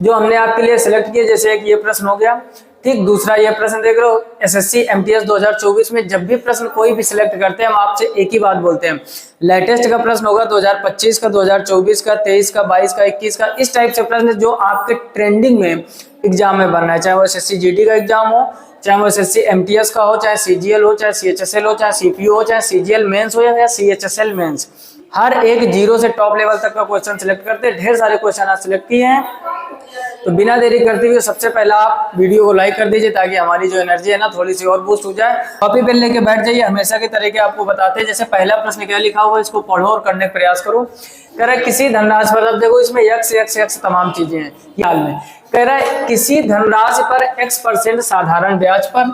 जो हमने आपके लिए सिलेक्ट किए, जैसे एक ये प्रश्न हो गया, ठीक। दूसरा ये प्रश्न देख रहे हो, एसएससी एमटीएस 2024 में जब भी प्रश्न कोई भी सिलेक्ट करते हैं हम आपसे एक ही बात बोलते हैं, लेटेस्ट का प्रश्न होगा 2025 का, 2024 का, 23 का, 22 का, 21 का, इस टाइप से प्रश्न जो आपके ट्रेंडिंग में एग्जाम में बनना है, चाहे वो एसएससी जीडी का एग्जाम हो, चाहे वो एसएससी एमटीएस का हो, चाहे सीजीएल हो, चाहे सीएचएसएल हो, चाहे सीपीयू हो, चाहे सीजीएल मेंस हो या सीएचएसएल मेंस, हर एक जीरो से टॉप लेवल तक का क्वेश्चन सिलेक्ट करते हैं। ढेर सारे क्वेश्चन आज सिलेक्ट किए हैं, तो बिना देरी करते हुए सबसे पहला आप वीडियो को लाइक कर दीजिए ताकि हमारी जो एनर्जी है ना थोड़ी सी और बूस्ट हो जाए। कॉपी पेन लेके बैठ जाइए, हमेशा के तरीके आपको बताते हैं। जैसे पहला प्रश्न क्या लिखा हुआ है, इसको पढ़ो और करने का प्रयास करो। कह रहा है किसी धनराशि पर, अब देखो इसमें यक्स यक्स यक्स तमाम चीजें हैं हाल में। कह रहा है किसी धनराशि पर x% साधारण ब्याज पर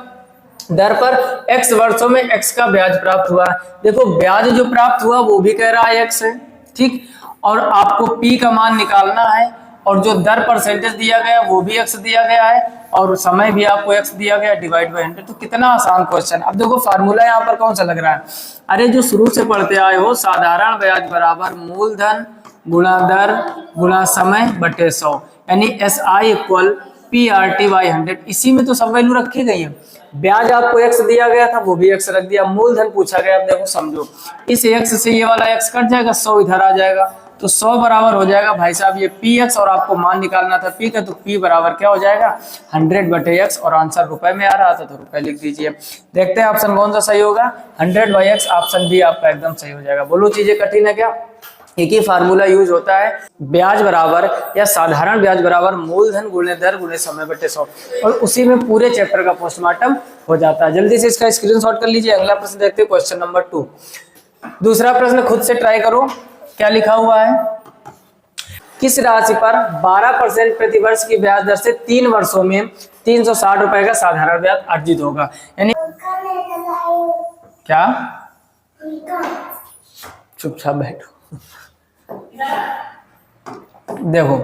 दर पर x वर्षों में x का ब्याज प्राप्त हुआ। देखो ब्याज जो प्राप्त हुआ वो भी कह रहा है x है, ठीक, और आपको p का मान निकालना है, और जो दर परसेंटेज दिया गया वो भी x दिया गया है, और समय भी आपको x दिया गया, डिवाइड बाय 100। तो कितना आसान क्वेश्चन। अब देखो फार्मूला यहाँ पर कौन सा लग रहा है, अरे जो शुरू से पढ़ते आए हो, साधारण ब्याज बराबर मूलधन गुणा दर गुणा समय बटे 100, यानी SI इक्वल PRT/100। इसी में तो सब वैल्यू रखी गई है। ब्याज आपको x दिया गया था वो भी x रख दिया, मूलधन पूछा गया। अब देखो समझो, इस x से ये वाला x कट जाएगा, 100 इधर आ जाएगा, तो 100 बराबर हो जाएगा भाई साहब ये px, और आपको मान निकालना था p का, तो p बराबर क्या हो जाएगा 100 बटे x, और आंसर रुपए में आ रहा था तो रुपए लिख दीजिए। देखते हैं ऑप्शन कौन सा सही होगा, 100/x, ऑप्शन बी आपका एकदम सही हो जाएगा। बोलो चीजें कठिन है क्या, एक ही फार्मूला यूज होता है, ब्याज बराबर या साधारण ब्याज बराबर मूलधन गुणे दर गुणे समय बटे 100, और उसी में पूरे चैप्टर का पोस्टमार्टम हो जाता है। जल्दी से इसका स्क्रीनशॉट कर लीजिए। अगला प्रश्न देखते हैं, क्वेश्चन नंबर 2। दूसरा प्रश्न खुद से ट्राई करो, क्या लिखा हुआ है, किस राशि पर 12% प्रतिवर्ष की ब्याज दर से 3 वर्षों में 360 रुपए का साधारण ब्याज अर्जित होगा। यानी क्या, चुपचाप बैठो। देखो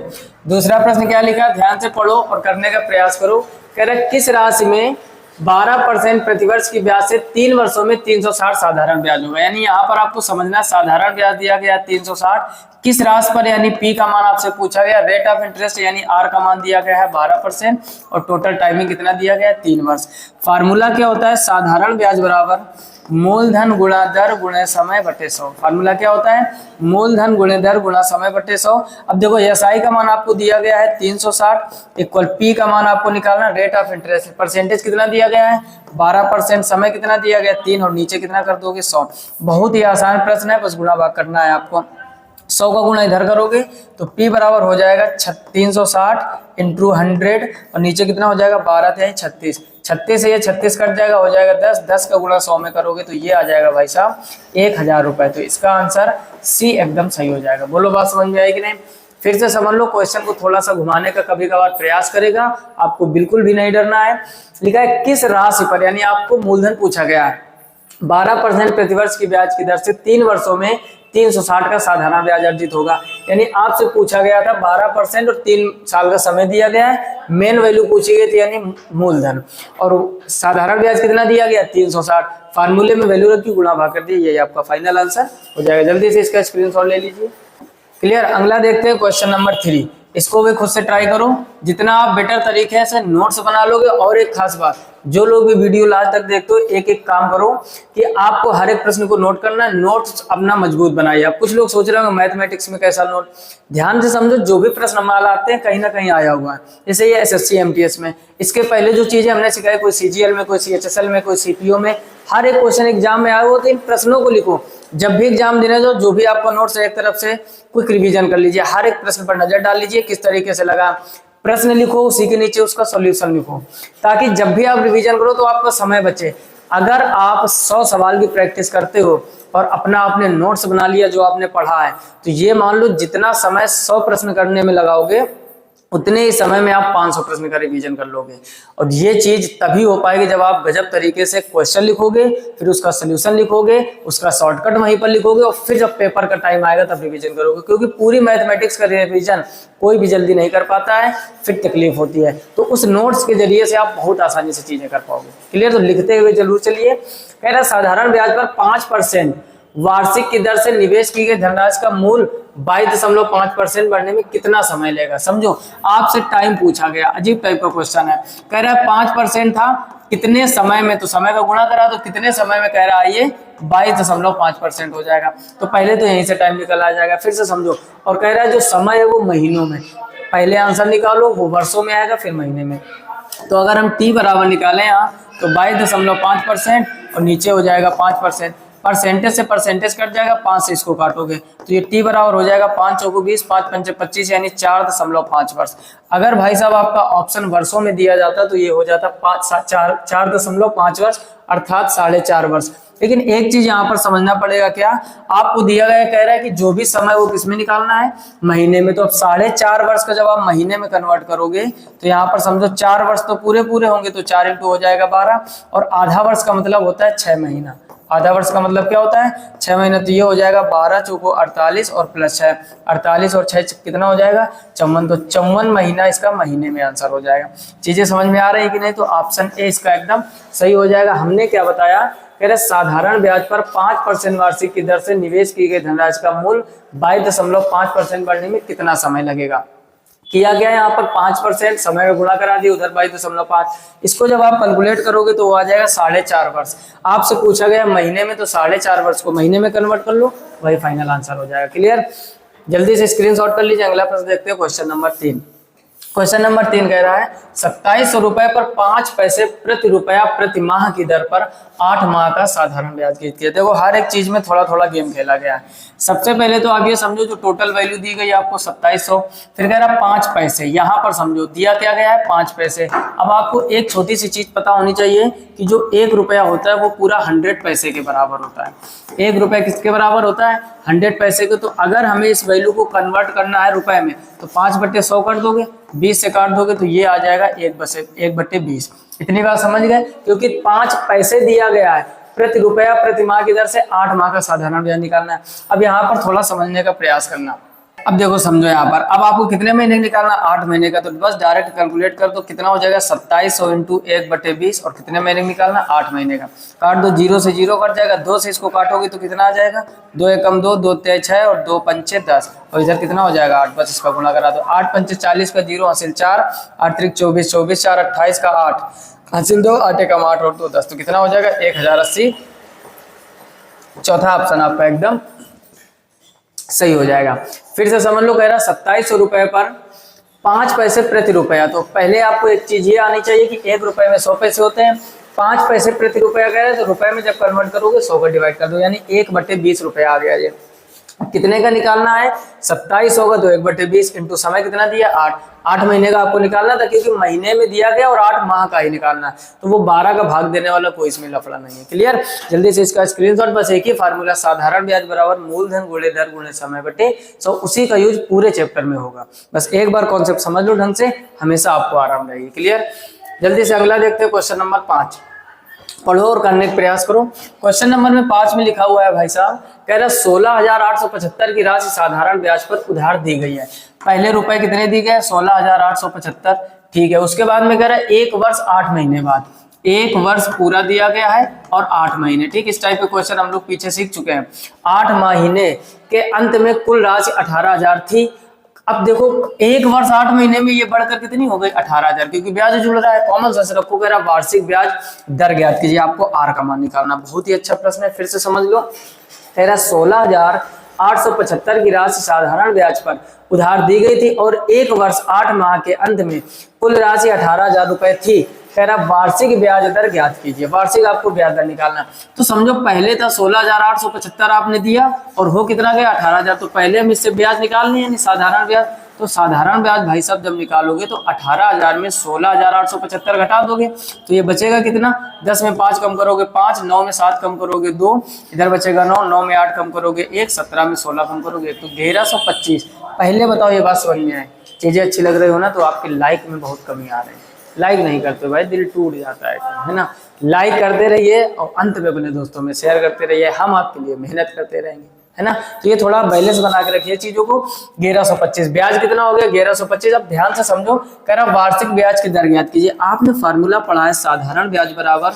दूसरा प्रश्न क्या लिखा, ध्यान से पढ़ो और करने का प्रयास करो। कह रहा है किस राशि में 12% प्रतिवर्ष की ब्याज से 3 वर्षों में 360 साधारण ब्याज होगा। यानी यहाँ पर आपको समझना, साधारण ब्याज दिया गया 360, किस राशि पर, यानी पी का मान आपसे पूछा गया, रेट ऑफ इंटरेस्ट यानी आर का मान दिया गया है 12%, और टोटल टाइमिंग कितना दिया गया है 3 वर्ष। फार्मूला क्या होता है, साधारण ब्याज बराबर मूलधन गुणा दर गुणे समय बटे 100। फार्मूला क्या होता है, मूलधन गुणे दर गुणा समय बटे 100। अब देखो एसआई का मान आपको दिया गया है 360 इक्वल पी का मान आपको निकालना, रेट ऑफ इंटरेस्ट परसेंटेज कितना दिया गया है 12%, समय कितना दिया गया 3, और नीचे कितना कर दोगे 100। बहुत ही आसान प्रश्न है, बस गुणा भाग करना है आपको। 100 का गुणा इधर करोगे तो P बराबर हो जाएगा 360 इंटू 100, और नीचे कितना हो जाएगा 12 × 36, 36 से ये 36 कट जाएगा, हो जाएगा 10, 10 का गुणा 100 में करोगे तो ये आ जाएगा भाई साहब 1000 रुपए। तो इसका आंसर सी एकदम सही हो जाएगा। बोलो बात समझ में आएगी नहीं, फिर से समझ लो, क्वेश्चन को थोड़ा सा घुमाने का कभी कभार प्रयास करेगा, आपको बिल्कुल भी नहीं डरना है। लिखा है किस राशि पर, यानी आपको मूलधन पूछा गया है, 12% प्रतिवर्ष की ब्याज की दर से 3 वर्षों में 360 का साधारण ब्याज अर्जित होगा। यानी आपसे पूछा गया था 12% और 3 साल का समय दिया गया है, मेन वैल्यू पूछी गई थी यानी मूलधन, और साधारण ब्याज कितना दिया गया 360, फार्मूले में वैल्यू रखी गुणा भाग कर दिया, यही आपका फाइनल आंसर हो जाएगा। जल्दी से इसका स्क्रीनशॉट ले लीजिए। क्लियर। अगला देखते हैं क्वेश्चन नंबर 3, इसको भी खुद से ट्राई करो, जितना आप बेटर तरीके से नोट्स बना लोगे। और एक खास बात, जो लोग भी वीडियो लास्ट तक देखते हो, एक एक काम करो कि आपको हर एक प्रश्न को नोट करना है, नोट्स अपना मजबूत बनाइए। आप कुछ लोग सोच रहे होंगे मैथमेटिक्स में कैसा नोट, ध्यान से समझो, जो भी प्रश्न माल आते हैं कहीं ना कहीं आया हुआ है। जैसे ये एसएससी एमटीएस में, इसके पहले जो चीजें हमने सिखाई, कोई सीजीएल में, कोई सीएचएसएल में, कोई सीपीओ में, हर एक क्वेश्चन एग्जाम में आया हुआ, तो इन प्रश्नों को लिखो। जब भी एग्जाम देने जाओ, जो भी आपका नोट्स है एक तरफ से क्विक रिवीजन कर लीजिए, हर एक प्रश्न पर नजर डाल लीजिए किस तरीके से लगा, प्रश्न लिखो, उसी के नीचे उसका सॉल्यूशन लिखो, ताकि जब भी आप रिवीजन करो तो आपका समय बचे। अगर आप 100 सवाल की प्रैक्टिस करते हो और अपना आपने नोट्स बना लिया जो आपने पढ़ा है, तो ये मान लो जितना समय 100 प्रश्न करने में लगाओगे, उतने ही समय में आप 500 प्रश्न का रिवीजन कर लोगे। और ये चीज तभी हो पाएगी जब आप गजब तरीके से क्वेश्चन लिखोगे, फिर उसका सोल्यूशन लिखोगे, उसका शॉर्टकट वहीं पर लिखोगे, और फिर जब पेपर का टाइम आएगा तब रिवीजन करोगे। क्योंकि पूरी मैथमेटिक्स का रिवीजन कोई भी जल्दी नहीं कर पाता है, फिर तकलीफ होती है। तो उस नोट्स के जरिए से आप बहुत आसानी से चीजें कर पाओगे। क्लियर। तो लिखते हुए जरूर चलिए। कह रहा है साधारण ब्याज पर 5% वार्षिक की दर से निवेश की गई धनराशि का मूल 22.5% बढ़ने में कितना समय लेगा। समझो आपसे टाइम पूछा गया, अजीब टाइप का क्वेश्चन है। कह रहा है 5% था, कितने समय में, तो समय का गुणा करा तो कितने समय में कह रहा है ये 22.5% हो जाएगा। तो पहले तो यहीं से टाइम निकल आ जाएगा। फिर से समझो, और कह रहा है जो समय है वो महीनों में, पहले आंसर निकालो वो वर्षों में आएगा फिर महीने में। तो अगर हम t बराबर निकालें यहाँ तो 22.5% और नीचे हो जाएगा 5%। परसेंटेज से परसेंटेज कट जाएगा, 5 से इसको काटोगे तो ये t बराबर हो जाएगा 5 चौको 20, 5 पंचे 25 यानी 4.5 वर्ष। अगर भाई साहब आपका ऑप्शन वर्षों में दिया जाता तो ये हो जाता 4.5 वर्ष अर्थात 4.5 वर्ष। लेकिन एक चीज यहाँ पर समझना पड़ेगा, क्या आपको दिया गया कह रहा है कि जो भी समय वो किसमें निकालना है, महीने में। तो अब 4.5 वर्ष का जब आप महीने में कन्वर्ट करोगे तो यहाँ पर समझो 4 वर्ष तो पूरे पूरे होंगे, तो 4 इंटू हो जाएगा 12, और आधा वर्ष का मतलब होता है 6 महीना। आधा वर्ष का मतलब क्या होता है 6 महीना। तो ये हो जाएगा 12 चौको 48 और प्लस 6, 48 और 6 कितना हो जाएगा 54। तो 54 महीना इसका महीने में आंसर हो जाएगा। चीजें समझ में आ रही है कि नहीं। तो ऑप्शन ए इसका एकदम सही हो जाएगा। हमने क्या बताया, कह रहे साधारण ब्याज पर 5% वार्षिक की दर से निवेश की गई धनराशि का मूल 22.5% बढ़ने में कितना समय लगेगा। किया गया यहाँ पर 5%, समय में गुणा करा दिया, उधर 22.5। इसको जब आप कैलकुलेट करोगे तो वो आ जाएगा 4.5 वर्ष। आपसे पूछा गया महीने में, तो 4.5 वर्ष को महीने में कन्वर्ट कर लो, वही फाइनल आंसर हो जाएगा। क्लियर। जल्दी से स्क्रीनशॉट कर लीजिए। अगला प्रश्न देखते हैं, क्वेश्चन नंबर 3। क्वेश्चन नंबर 3 कह रहा है 2700 रुपए पर 5 पैसे प्रति रुपया प्रति माह की दर पर 8 माह का साधारण ब्याज कीजिए। देखो हर एक चीज में थोड़ा थोड़ा गेम खेला गया है। सबसे पहले तो आप ये समझो जो टोटल वैल्यू दी गई आपको 2700, फिर कह रहा 5 पैसे, यहाँ पर समझो दिया क्या गया है 5 पैसे। अब आपको एक छोटी सी चीज पता होनी चाहिए कि जो 1 रुपया होता है वो पूरा 100 पैसे के बराबर होता है। 1 रुपया किसके बराबर होता है 100 पैसे के। तो अगर हमें इस वैल्यू को कन्वर्ट करना है रुपए में तो 5/100 कर दोगे, 20 से काट दोगे तो ये आ जाएगा 1/20। इतनी बात समझ गए। क्योंकि 5 पैसे दिया गया है प्रति रुपया प्रति माह की दर से 8 माह का साधारण ब्याज निकालना है। अब यहाँ पर थोड़ा समझने का प्रयास करना। अब देखो समझो यहाँ पर, अब आपको कितने महीने निकालना 8 महीने का, तो बस डायरेक्ट कैलकुलेट कर दो कितना हो जाएगा 2700 इंटू 1/20, और कितने महीने निकालना 8 महीने का। काट दो, 0 से 0 कट जाएगा, 2 से इसको काटोगे तो कितना आ जाएगा 2 एकम 2, 2 तिया 6 और 2 पंचे 10, और इधर कितना हो जाएगा 8। बस इसका गुणा करा दो, 8 पंचे 40 का 0 हासिल 4, 8 त्रिक 24, 24 4 28 का 8 हासिल 2, 8 एकम 8 और 2 10, तो कितना हो जाएगा 1080। चौथा ऑप्शन आपका एकदम सही हो जाएगा। फिर से समझ लो, कह रहा 2700 रुपए पर 5 पैसे प्रति रुपया। तो पहले आपको एक चीज ये आनी चाहिए कि 1 रुपए में 100 पैसे होते हैं, 5 पैसे प्रति रुपया कह रहे हैं तो रुपए में जब कन्वर्ट करोगे 100 का डिवाइड कर दो, यानी 1/20 रुपया आ गया। ये कितने का निकालना है 2700 का, तो 1/20 इंटू समय कितना दिया 8 महीने का आपको निकालना था, क्योंकि महीने में दिया गया और 8 माह का ही निकालना है, तो वो 12 का भाग देने वाला कोई इसमें लफड़ा नहीं है। क्लियर। जल्दी से इसका स्क्रीनशॉट। बस एक ही फार्मूला, साधारण ब्याज बराबर मूलधन गुणे दर गुणे समय बटे 100, उसी का यूज पूरे चैप्टर में होगा। बस एक बार कॉन्सेप्ट समझ लो ढंग से, हमेशा आपको आराम रहेगी। क्लियर। जल्दी से अगला देखते हैं, क्वेश्चन नंबर 5। पढ़ो और करने का प्रयास करो। क्वेश्चन नंबर में 5 में लिखा हुआ है भाई साहब, कह रहा 16,875 की राशि साधारण ब्याज पर उधार दी गई है। पहले रुपए कितने दी गए 16,875, ठीक है। उसके बाद में कह रहा है 1 वर्ष 8 महीने बाद, 1 वर्ष पूरा दिया गया है और 8 महीने, ठीक। इस टाइप के क्वेश्चन हम लोग पीछे सीख चुके हैं। 8 महीने के अंत में कुल राशि 18,000 थी। अब देखो 1 वर्ष 8 महीने में ये बढ़कर कितनी हो गई 18,000, क्योंकि ब्याज जुड़ रहा है। कॉमन सेंस रखो, कह रहा वार्षिक ब्याज दर ज्ञात कीजिए, आपको आर का मान निकालना। बहुत ही अच्छा प्रश्न है, फिर से समझ लो। कह रहा 16,875 की राशि साधारण ब्याज पर उधार दी गई थी और 1 वर्ष 8 माह के अंत में कुल राशि 18,000 रुपए थी। कह रहा वार्षिक ब्याज दर ज्ञात कीजिए, वार्षिक आपको ब्याज दर निकालना। तो समझो पहले था 16,875 आपने दिया और हो कितना गया 18,000, तो पहले हम इससे ब्याज निकालने यानी साधारण ब्याज। तो साधारण ब्याज भाई साहब जब निकालोगे तो 18,000 में 16,875 घटा दोगे तो ये बचेगा कितना, 10 में 5 कम करोगे 5, 9 में 7 कम करोगे 2, इधर बचेगा 9, 9 में 8 कम करोगे 1, 17 में 16 कम करोगे तो 1125। पहले बताओ ये बात समझ में आए, चीजें अच्छी लग रही हो ना, तो आपके लाइक में बहुत कमी आ रही है। लाइक नहीं करते भाई, दिल टूट जाता है ना। लाइक करते रहिए और अंत में अपने दोस्तों में शेयर करते रहिए, हम आपके लिए मेहनत करते रहेंगे, है ना। तो ये थोड़ा बैलेंस बना के रखिए चीजों को। 1125 ब्याज कितना हो गया 1125। अब ध्यान से समझो, कह रहा वार्षिक ब्याज की दर ज्ञात कीजिए। आपने फार्मूला पढ़ा है साधारण ब्याज बराबर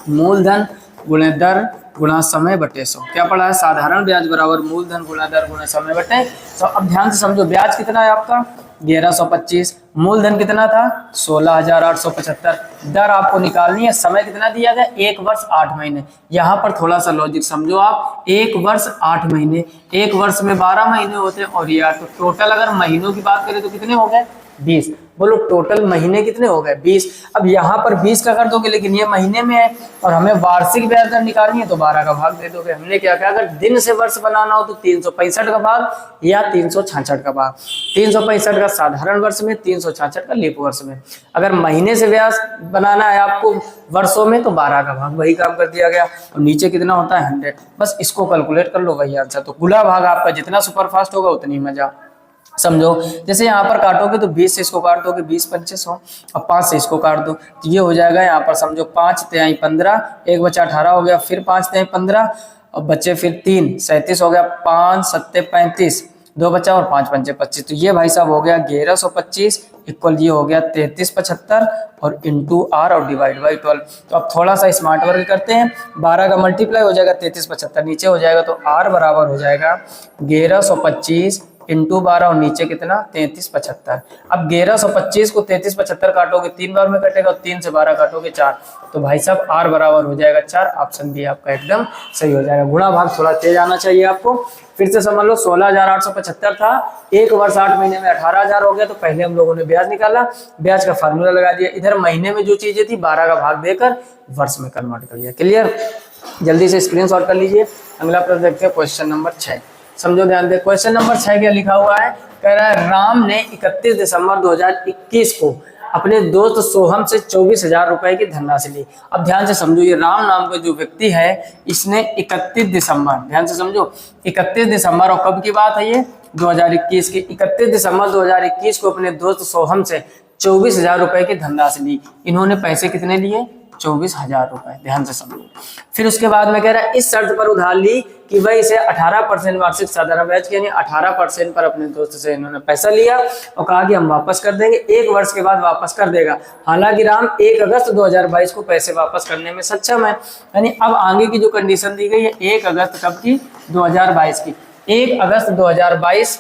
मूलधन गुणे दर गुणा समय बटे 100। क्या पढ़ा है? साधारण ब्याज बराबर मूलधन गुणा दर गुणा समय बटे 100। अब ध्यान से समझो, ब्याज कितना है आपका 1125, मूलधन कितना था 16,875, दर आपको निकालनी है, समय कितना दिया गया 1 वर्ष 8 महीने। यहाँ पर थोड़ा सा लॉजिक समझो आप, 1 वर्ष 8 महीने, 1 वर्ष में 12 महीने होते हैं और यार तो टोटल अगर महीनों की बात करें तो कितने हो गए 20। बोलो टोटल महीने कितने हो गए 20। अब यहाँ पर 20 का कर दोगे, लेकिन ये महीने में है और हमें वार्षिक ब्याज दर निकालनी है तो 12 का भाग दे दोगे। हमने क्या कहा, अगर दिन से वर्ष बनाना हो तो 365 का भाग या 366 का भाग। 365 का साधारण वर्ष में, 366 का लीप वर्ष में। अगर महीने से ब्याज बनाना है आपको वर्षों में तो 12 का भाग, वही काम कर दिया गया। और नीचे कितना होता है 100, बस इसको कैलकुलेट कर लो, वही आंसर। तो गुणा भाग आपका जितना सुपरफास्ट होगा उतनी मजा। समझो, जैसे यहाँ पर काटोगे तो 20 से इसको काट दोगे 20 पंचे 100, और 5 से इसको काट दो तो ये हो जाएगा यहाँ पर समझो 5 तिहाई 15, 1 बचा 18 हो गया, फिर 5 तिहाई 15 और बच्चे फिर 3 37 हो गया, 5 सत्ते 35, 2 बचा और 5 पंचे 25। तो ये भाई साहब हो गया 1125 इक्वल ये हो गया 3375 और इंटू आर और डिवाइड बाई 12। तो अब थोड़ा सा स्मार्ट वर्क करते हैं, 12 का मल्टीप्लाई हो जाएगा 3375 नीचे हो जाएगा, तो आर बराबर हो जाएगा 1125 इंटू 12 और नीचे कितना 3375। अब 1125 को 3375 काटोगे 3 बार में कटेगा, 3 से 12 काटोगे 4, तो भाई साहब आर बराबर हो जाएगा 4। ऑप्शन बी आपका एकदम सही हो जाएगा। गुणा भाग थोड़ा तेज आना चाहिए आपको। फिर से समझ लो 16,875 था, 1 वर्ष 8 महीने में 18,000 हो गया। तो पहले हम लोगों ने ब्याज निकाला, ब्याज का फार्मूला लगा दिया, इधर महीने में जो चीजें थी 12 का भाग देकर वर्ष में कन्वर्ट कर दिया। क्लियर? जल्दी से स्क्रीनशॉट कर लीजिए। अगला प्रश्न देखते हैं, क्वेश्चन नंबर 6। समझो, ध्यान दे, क्वेश्चन नंबर 6 क्या लिखा हुआ है, कह रहा है राम ने 31 दिसंबर 2021 को अपने दोस्त सोहम से 24,000 रुपए की धनराशि ली। अब ध्यान से समझो, ये राम नाम का जो व्यक्ति है इसने 31 दिसंबर, ध्यान से समझो 31 दिसंबर, और कब की बात है ये 2021 की, 31 दिसंबर 2021 को अपने दोस्त सोहम से 24,000 रुपए की धनराशि ली। इन्होंने पैसे कितने लिए 24,000 रुपए, ध्यान से समझो। फिर उसके बाद में कह रहा है इस शर्त पर उधार ली कि वह इसे 18% वार्षिक साधारण ब्याज के यानी 18% पर अपने दोस्त से इन्होंने पैसा लिया और कहा कि हम वापस कर देंगे, 1 वर्ष के बाद वापस कर देगा। हालांकि राम 1 अगस्त 2022 को पैसे वापस करने में सक्षम है। यानी अब आगे की जो कंडीशन दी गई है 1 अगस्त कब की 2022 की, 1 अगस्त 2022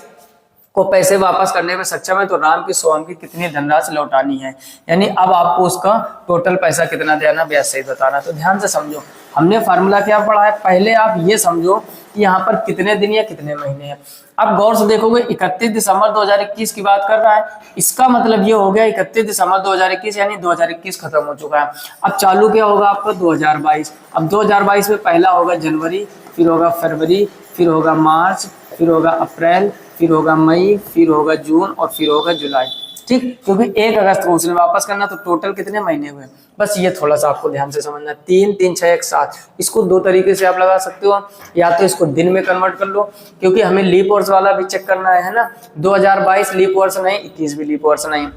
को पैसे वापस करने में सक्षम है। तो राम की सोहम की कितनी धनराशि लौटानी है, यानी अब आपको उसका टोटल पैसा कितना देना ब्याज सहित बताना। तो ध्यान से समझो, हमने फार्मूला क्या पढ़ा है, पहले आप ये समझो कि यहाँ पर कितने दिन या कितने महीने हैं। अब गौर से देखोगे 31 दिसंबर 2021 की बात कर रहा है, इसका मतलब ये हो गया 31 दिसंबर 2021 यानी 2021 खत्म हो चुका है। अब चालू क्या होगा आपका 2022। अब 2022 में पहला होगा जनवरी, फिर होगा फरवरी, फिर होगा मार्च, फिर होगा अप्रैल, फिर होगा मई, फिर होगा जून और फिर होगा जुलाई। ठीक, क्योंकि 1 अगस्त को उसने वापस करना, तो टोटल कितने महीने हुए, बस ये थोड़ा सा आपको ध्यान से समझना। 3 3 6 1 7, इसको 2 तरीके से आप लगा सकते हो, या तो इसको दिन में कन्वर्ट कर लो, क्योंकि हमें लीप वर्ष वाला भी चेक करना है ना। 2022 लीप वर्ष नहीं, 21 भी लीप वर्ष नहीं।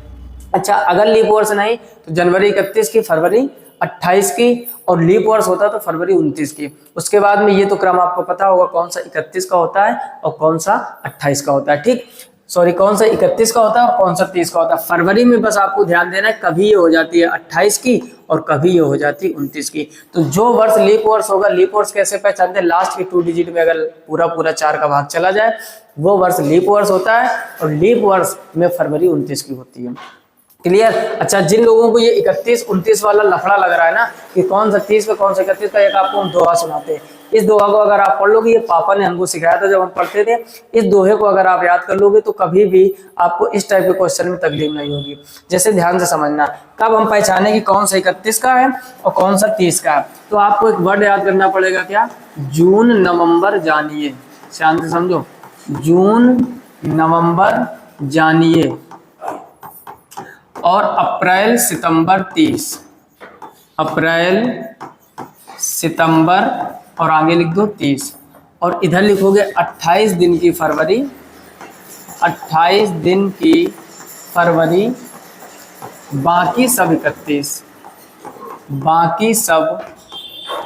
अच्छा, अगर लीप वर्ष नहीं तो जनवरी 31 की, फरवरी 28 की, और लीप वर्ष होता तो फरवरी 29 की। उसके बाद में ये तो क्रम आपको पता होगा कौन सा 31 का होता है और कौन सा 28 का होता है। ठीक, सॉरी, कौन सा 31 का होता है और कौन सा 30 का होता है। फरवरी में बस आपको ध्यान देना है, कभी ये हो जाती है 28 की और कभी ये हो जाती है 29 की। तो जो वर्ष लीप वर्ष होगा, लीप वर्ष कैसे पहचानते हैं, लास्ट की 2 डिजिट में अगर पूरा 4 का भाग चला जाए वो वर्ष लीप वर्ष होता है, और लीप वर्ष में फरवरी 29 की होती है। क्लियर? अच्छा, जिन लोगों को ये 31 29 वाला लफड़ा लग रहा है ना कि कौन सा 30 पे कौन सा 31 का, एक आपको हम दोहा सुनाते हैं। इस दोहा को अगर आप पढ़ लोगे, ये पापा ने हमको सिखाया था जब हम पढ़ते थे, इस दोहे को अगर आप याद कर लोगे तो कभी भी आपको इस टाइप के क्वेश्चन में तकलीफ नहीं होगी। जैसे ध्यान से समझना, कब हम पहचाने कि कौन सा 31 का है और कौन सा 30 का है, तो आपको एक वर्ड याद करना पड़ेगा, क्या, जून नवंबर जानिए। शांत से समझो, जून नवंबर जानिए, और अप्रैल सितंबर 30, अप्रैल सितंबर और आगे लिख दो 30, और इधर लिखोगे 28 दिन की फरवरी, 28 दिन की फरवरी, बाकी सब 31, बाकी सब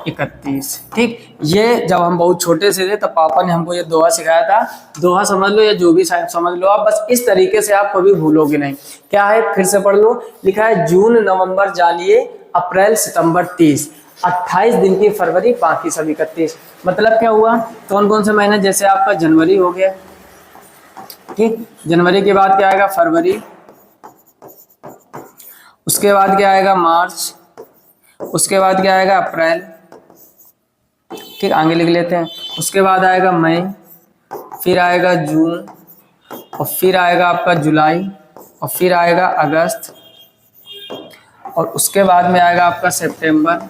31। ठीक, ये जब हम बहुत छोटे से थे तब पापा ने हमको ये दोहा सिखाया था। दोहा समझ लो या जो भी समझ लो आप, बस इस तरीके से आप कभी भूलोगे नहीं। क्या है, फिर से पढ़ लो, लिखा है जून नवंबर जानिए, अप्रैल सितंबर 30। 28 दिन की फरवरी, बाकी सब 31। मतलब क्या हुआ, कौन कौन से महीने, जैसे आपका जनवरी हो गया, ठीक, जनवरी के बाद क्या आएगा फरवरी, उसके बाद क्या आएगा मार्च, उसके बाद क्या आएगा अप्रैल, ठीक, आगे लिख लेते हैं, उसके बाद आएगा मई, फिर आएगा जून, और फिर आएगा आपका जुलाई, और फिर आएगा अगस्त, और उसके बाद में आएगा आपका सितंबर,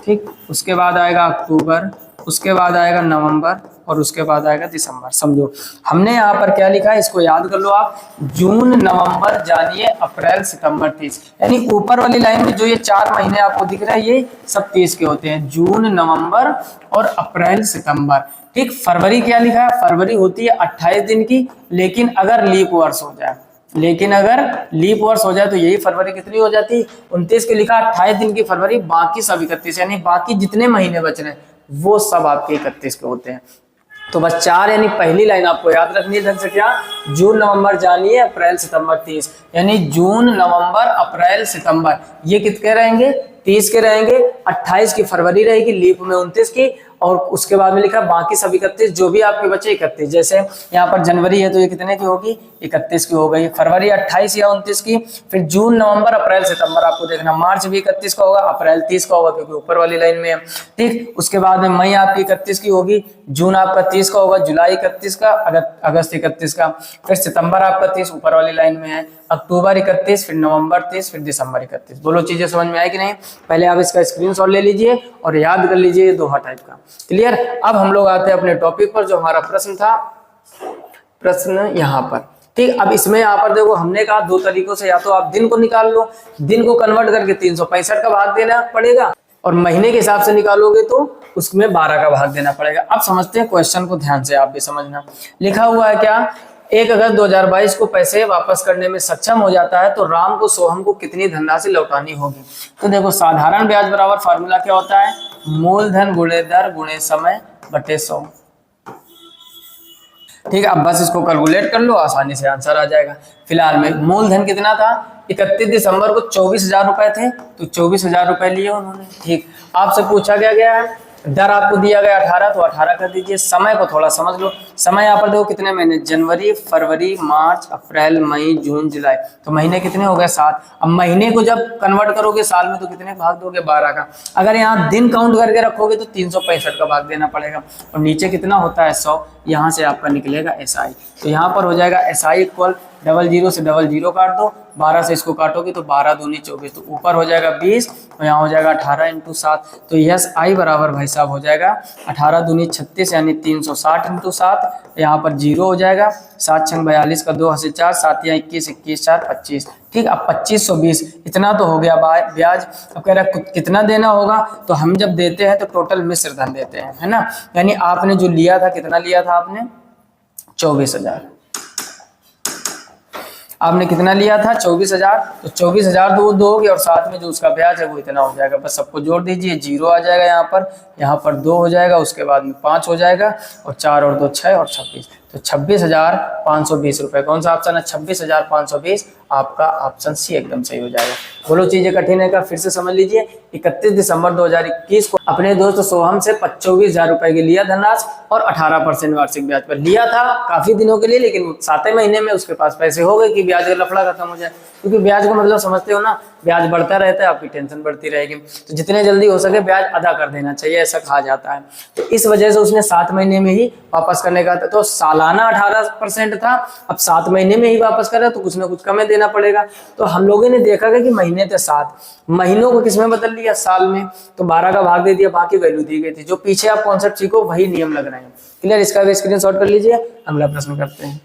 ठीक, उसके बाद आएगा अक्टूबर, उसके बाद आएगा नवंबर, और उसके बाद आएगा दिसंबर। समझो हमने यहाँ पर क्या लिखा है, इसको याद कर लो आप, जून नवंबर जानिए अप्रैल सितंबर 30, यानी ऊपर वाली लाइन में जो ये 4 महीने आपको दिख रहा है ये सब 30 के होते हैं, जून नवंबर और अप्रैल सितंबर, ठीक। फरवरी क्या लिखा है, फरवरी होती है 28 दिन की, लेकिन अगर लीप वर्ष हो जाए, लेकिन अगर लीप वर्ष हो जाए तो यही फरवरी कितनी हो जाती, 29 के लिखा 28 दिन की फरवरी, बाकी सब 31, यानी बाकी जितने महीने बच रहे हैं वो सब आपके 31 के होते हैं। तो बस 4 यानी पहली लाइन आपको याद रखनी है ढंग से, क्या, जून नवंबर जानिए अप्रैल सितंबर 30, यानी जून नवंबर अप्रैल सितंबर ये कितने रहेंगे, 30 के रहेंगे, 28 की फरवरी रहेगी, लीप में 29 की, और उसके बाद में लिखा बाकी सब 31, जो भी आपके बचे 31, जैसे यहाँ पर जनवरी है तो ये कितने की होगी, 31 की हो गई, फरवरी 28 या 29 की, फिर जून नवंबर अप्रैल सितंबर आपको देखना, मार्च भी 31 का होगा, अप्रैल 30 का होगा क्योंकि ऊपर वाली लाइन में है, ठीक। उसके बाद में मई आपकी 31 की होगी, जून आपका 30 का होगा, जुलाई 31 का, अगस्त 31 का, फिर सितंबर आपका 30 ऊपर वाली लाइन में है, अक्टूबर 31, फिर नवंबर 30, फिर दिसंबर 31। बोलो चीजें समझ में आई कि नहीं, पहले आप इसका स्क्रीनशॉट ले लीजिए और याद कर लीजिए दोहा टाइप का, क्लियर। अब हम लोग आते हैं अपने टॉपिक पर, जो हमारा प्रश्न था, प्रश्न यहाँ पर, ठीक। अब इसमें यहाँ पर देखो हमने कहा 2 तरीकों से, या तो आप दिन को निकाल लो, दिन को कन्वर्ट करके 365 का भाग देना पड़ेगा, और महीने के हिसाब से निकालोगे तो उसमें 12 का भाग देना पड़ेगा। अब समझते हैं क्वेश्चन को, ध्यान से आप भी समझना। लिखा हुआ है क्या, 1 अगस्त 2022 को पैसे वापस करने में सक्षम हो जाता है तो राम को सोहम को कितनी धनराशि लौटानी होगी। तो देखो साधारण ब्याज बराबर फार्मूला क्या होता है, मूलधन गुणे दर गुणे समय बटे 100, ठीक है। अब बस इसको कैलकुलेट कर लो, आसानी से आंसर आ जाएगा। फिलहाल में मूलधन कितना था, 31 दिसंबर को 24,000 रुपए थे, तो 24,000 रुपए लिए उन्होंने, ठीक। आपसे पूछा गया है, दर आपको दिया गया 18, तो 18 कर दीजिए। समय को थोड़ा समझ लो, समय यहाँ पर देखो कितने महीने, जनवरी फरवरी मार्च अप्रैल मई जून जुलाई, तो महीने कितने हो गए 7। अब महीने को जब कन्वर्ट करोगे साल में तो कितने भाग दोगे, 12 का। अगर यहाँ दिन काउंट करके रखोगे तो 365 का भाग देना पड़ेगा, और नीचे कितना होता है 100, यहाँ से आपका निकलेगा SI। तो यहाँ पर हो जाएगा SI इक्वल 00 से 00 काट दो, 12 से इसको काटोगे तो 12 दूनी 24, तो ऊपर हो जाएगा 20, और यहाँ हो जाएगा 18 × 7, तो यस आई बराबर भाई साहब हो जाएगा 18 दूनी 36 यानी 360 × 7, यहाँ पर 0 हो जाएगा, 7 छंग 42 का 2 से 4, 7 या 21, 21 4 25, ठीक। अब 2520 इतना तो हो गया ब्याज। अब कह रहा है कितना देना होगा, तो हम जब देते हैं तो टोटल मिश्र धन देते हैं, है ना, यानी आपने जो लिया था, कितना लिया था आपने, 24,000, आपने कितना लिया था 24,000, तो 24,000 तो वो दोगे, और साथ में जो उसका ब्याज है वो इतना हो जाएगा, बस सबको जोड़ दीजिए, 0 आ जाएगा, यहाँ पर 2 हो जाएगा, उसके बाद में 5 हो जाएगा, और 4 और 2 6 और 26, तो 26,520 रुपए। कौन सा ऑप्शन है, 26,520, आपका ऑप्शन सी एकदम सही हो जाएगा। बोलो चीजें कठिन है का, फिर से समझ लीजिए। 31 दिसंबर 2021 को अपने दोस्त सोहम से 24,000 रुपए की लिया धनराशि, और 18% वार्षिक ब्याज पर लिया था काफी दिनों के लिए, लेकिन 7वें महीने में उसके पास पैसे हो गए कि ब्याज का लफड़ा खत्म हो जाए, क्योंकि ब्याज को मतलब समझते हो ना, ब्याज बढ़ता रहता है, आपकी टेंशन बढ़ती रहेगी, तो जितने जल्दी हो सके ब्याज अदा कर देना चाहिए, ऐसा कहा जाता है। तो इस वजह से उसने 7 महीने में ही वापस करने का था, तो सालाना 18% था, अब 7 महीने में ही वापस कर रहा तो कुछ ना कुछ कम देना पड़ेगा। तो हम लोगों ने देखा कि महीने थे 7, महीनों को किसमें बदल लिया, साल में, तो 12 का भाग दे दिया, बाकी वैल्यू दी गई थी। जो पीछे आप कॉन्सेप्ट सीखो वही नियम लग रहे हैं, क्लियर। इसका भी स्क्रीनशॉट कर लीजिए। अगला प्रश्न करते हैं।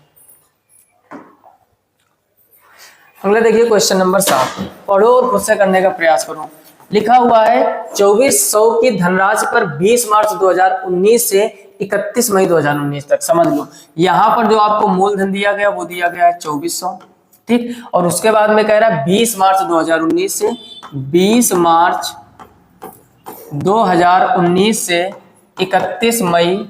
अगला देखिए क्वेश्चन नंबर 7, पढ़ो और खुद से करने का प्रयास करो। लिखा हुआ है 2400 की धनराशि पर 20 मार्च 2019 से 31 मई 2019 तक, समझ लो यहाँ पर जो आपको मूलधन दिया गया वो दिया गया है 2400, ठीक। और उसके बाद में कह रहा है 20 मार्च 2019 से 20 मार्च 2019 से 31 मई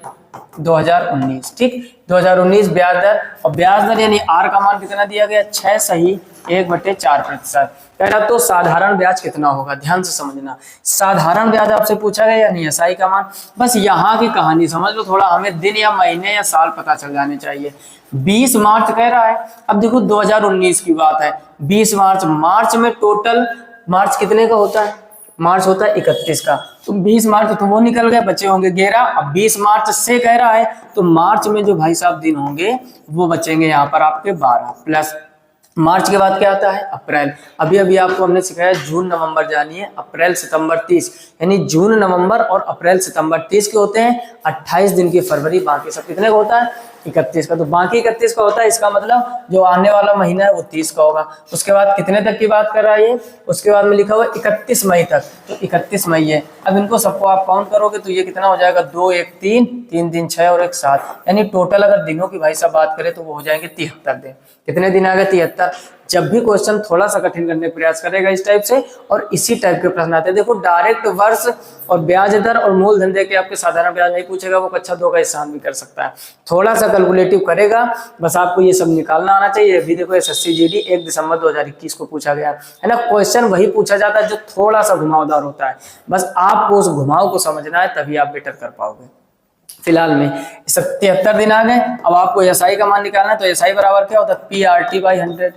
2019, ठीक। 2019 ब्याज दर, और ब्याज दर यानी आर का मान कितना दिया गया, 6 सही 1/4%। कह रहा तो साधारण ब्याज कितना होगा, ध्यान से समझना। साधारण ब्याज आपसे पूछा गया या नहीं, एसआई का मान, बस यहाँ की कहानी समझ लो थोड़ा, हमें दिन या महीने या साल पता चल जाने चाहिए। 20 मार्च कह रहा है, अब देखो 2019 की बात है, 20 मार्च, मार्च में टोटल मार्च कितने का होता है, मार्च होता है 31 का, तो 20 मार्च तो वो निकल गए, बचे होंगे 11। अब 20 मार्च से कह रहा है तो मार्च में जो भाई साहब दिन होंगे वो बचेंगे यहाँ पर आपके 12, प्लस मार्च के बाद क्या आता है, अप्रैल। अभी अभी आपको हमने सिखाया जून नवंबर जानिए, अप्रैल सितंबर 30, यानी जून नवंबर और अप्रैल सितंबर 30 के होते हैं, 28 दिन की फरवरी, बाकी सब कितने का होता है, 31 का। तो बाकी 31 का होता है, इसका मतलब जो आने वाला महीना है वो 30 का होगा। उसके बाद कितने तक की बात कर रहा है ये, उसके बाद में लिखा हुआ 31 मई तक, तो 31 मई है। अब इनको सबको आप काउंट करोगे तो ये कितना हो जाएगा, 2 1 3, 3 दिन 6 और 1 7, यानी टोटल अगर दिनों की भाई साहब बात करें तो वो हो जाएंगे 73 दिन। कितने दिन आ गए, 73। जब भी क्वेश्चन थोड़ा सा कठिन करने का प्रयास करेगा इस टाइप से, और इसी टाइप के प्रश्न आते हैं, देखो डायरेक्ट वर्ष और ब्याज दर और मूलधन दे के आपके साधारण ब्याज नहीं पूछेगा, वो कक्षा 2 का स्थान भी कर सकता है, थोड़ा सा कैलकुलेटिव करेगा, बस आपको ये सब निकालना आना चाहिए। अभी देखो एसएससी जीडी 1 दिसंबर 2021 को पूछा गया है ना, क्वेश्चन वही पूछा जाता है जो थोड़ा सा घुमावदार होता है, बस आपको उस घुमाव को समझना है, तभी आप बेटर कर पाओगे। फिलहाल में 73 दिन आ गए। अब आपको एसआई का मान निकालना है, तो एसआई बराबर क्या होता है, PRT/100,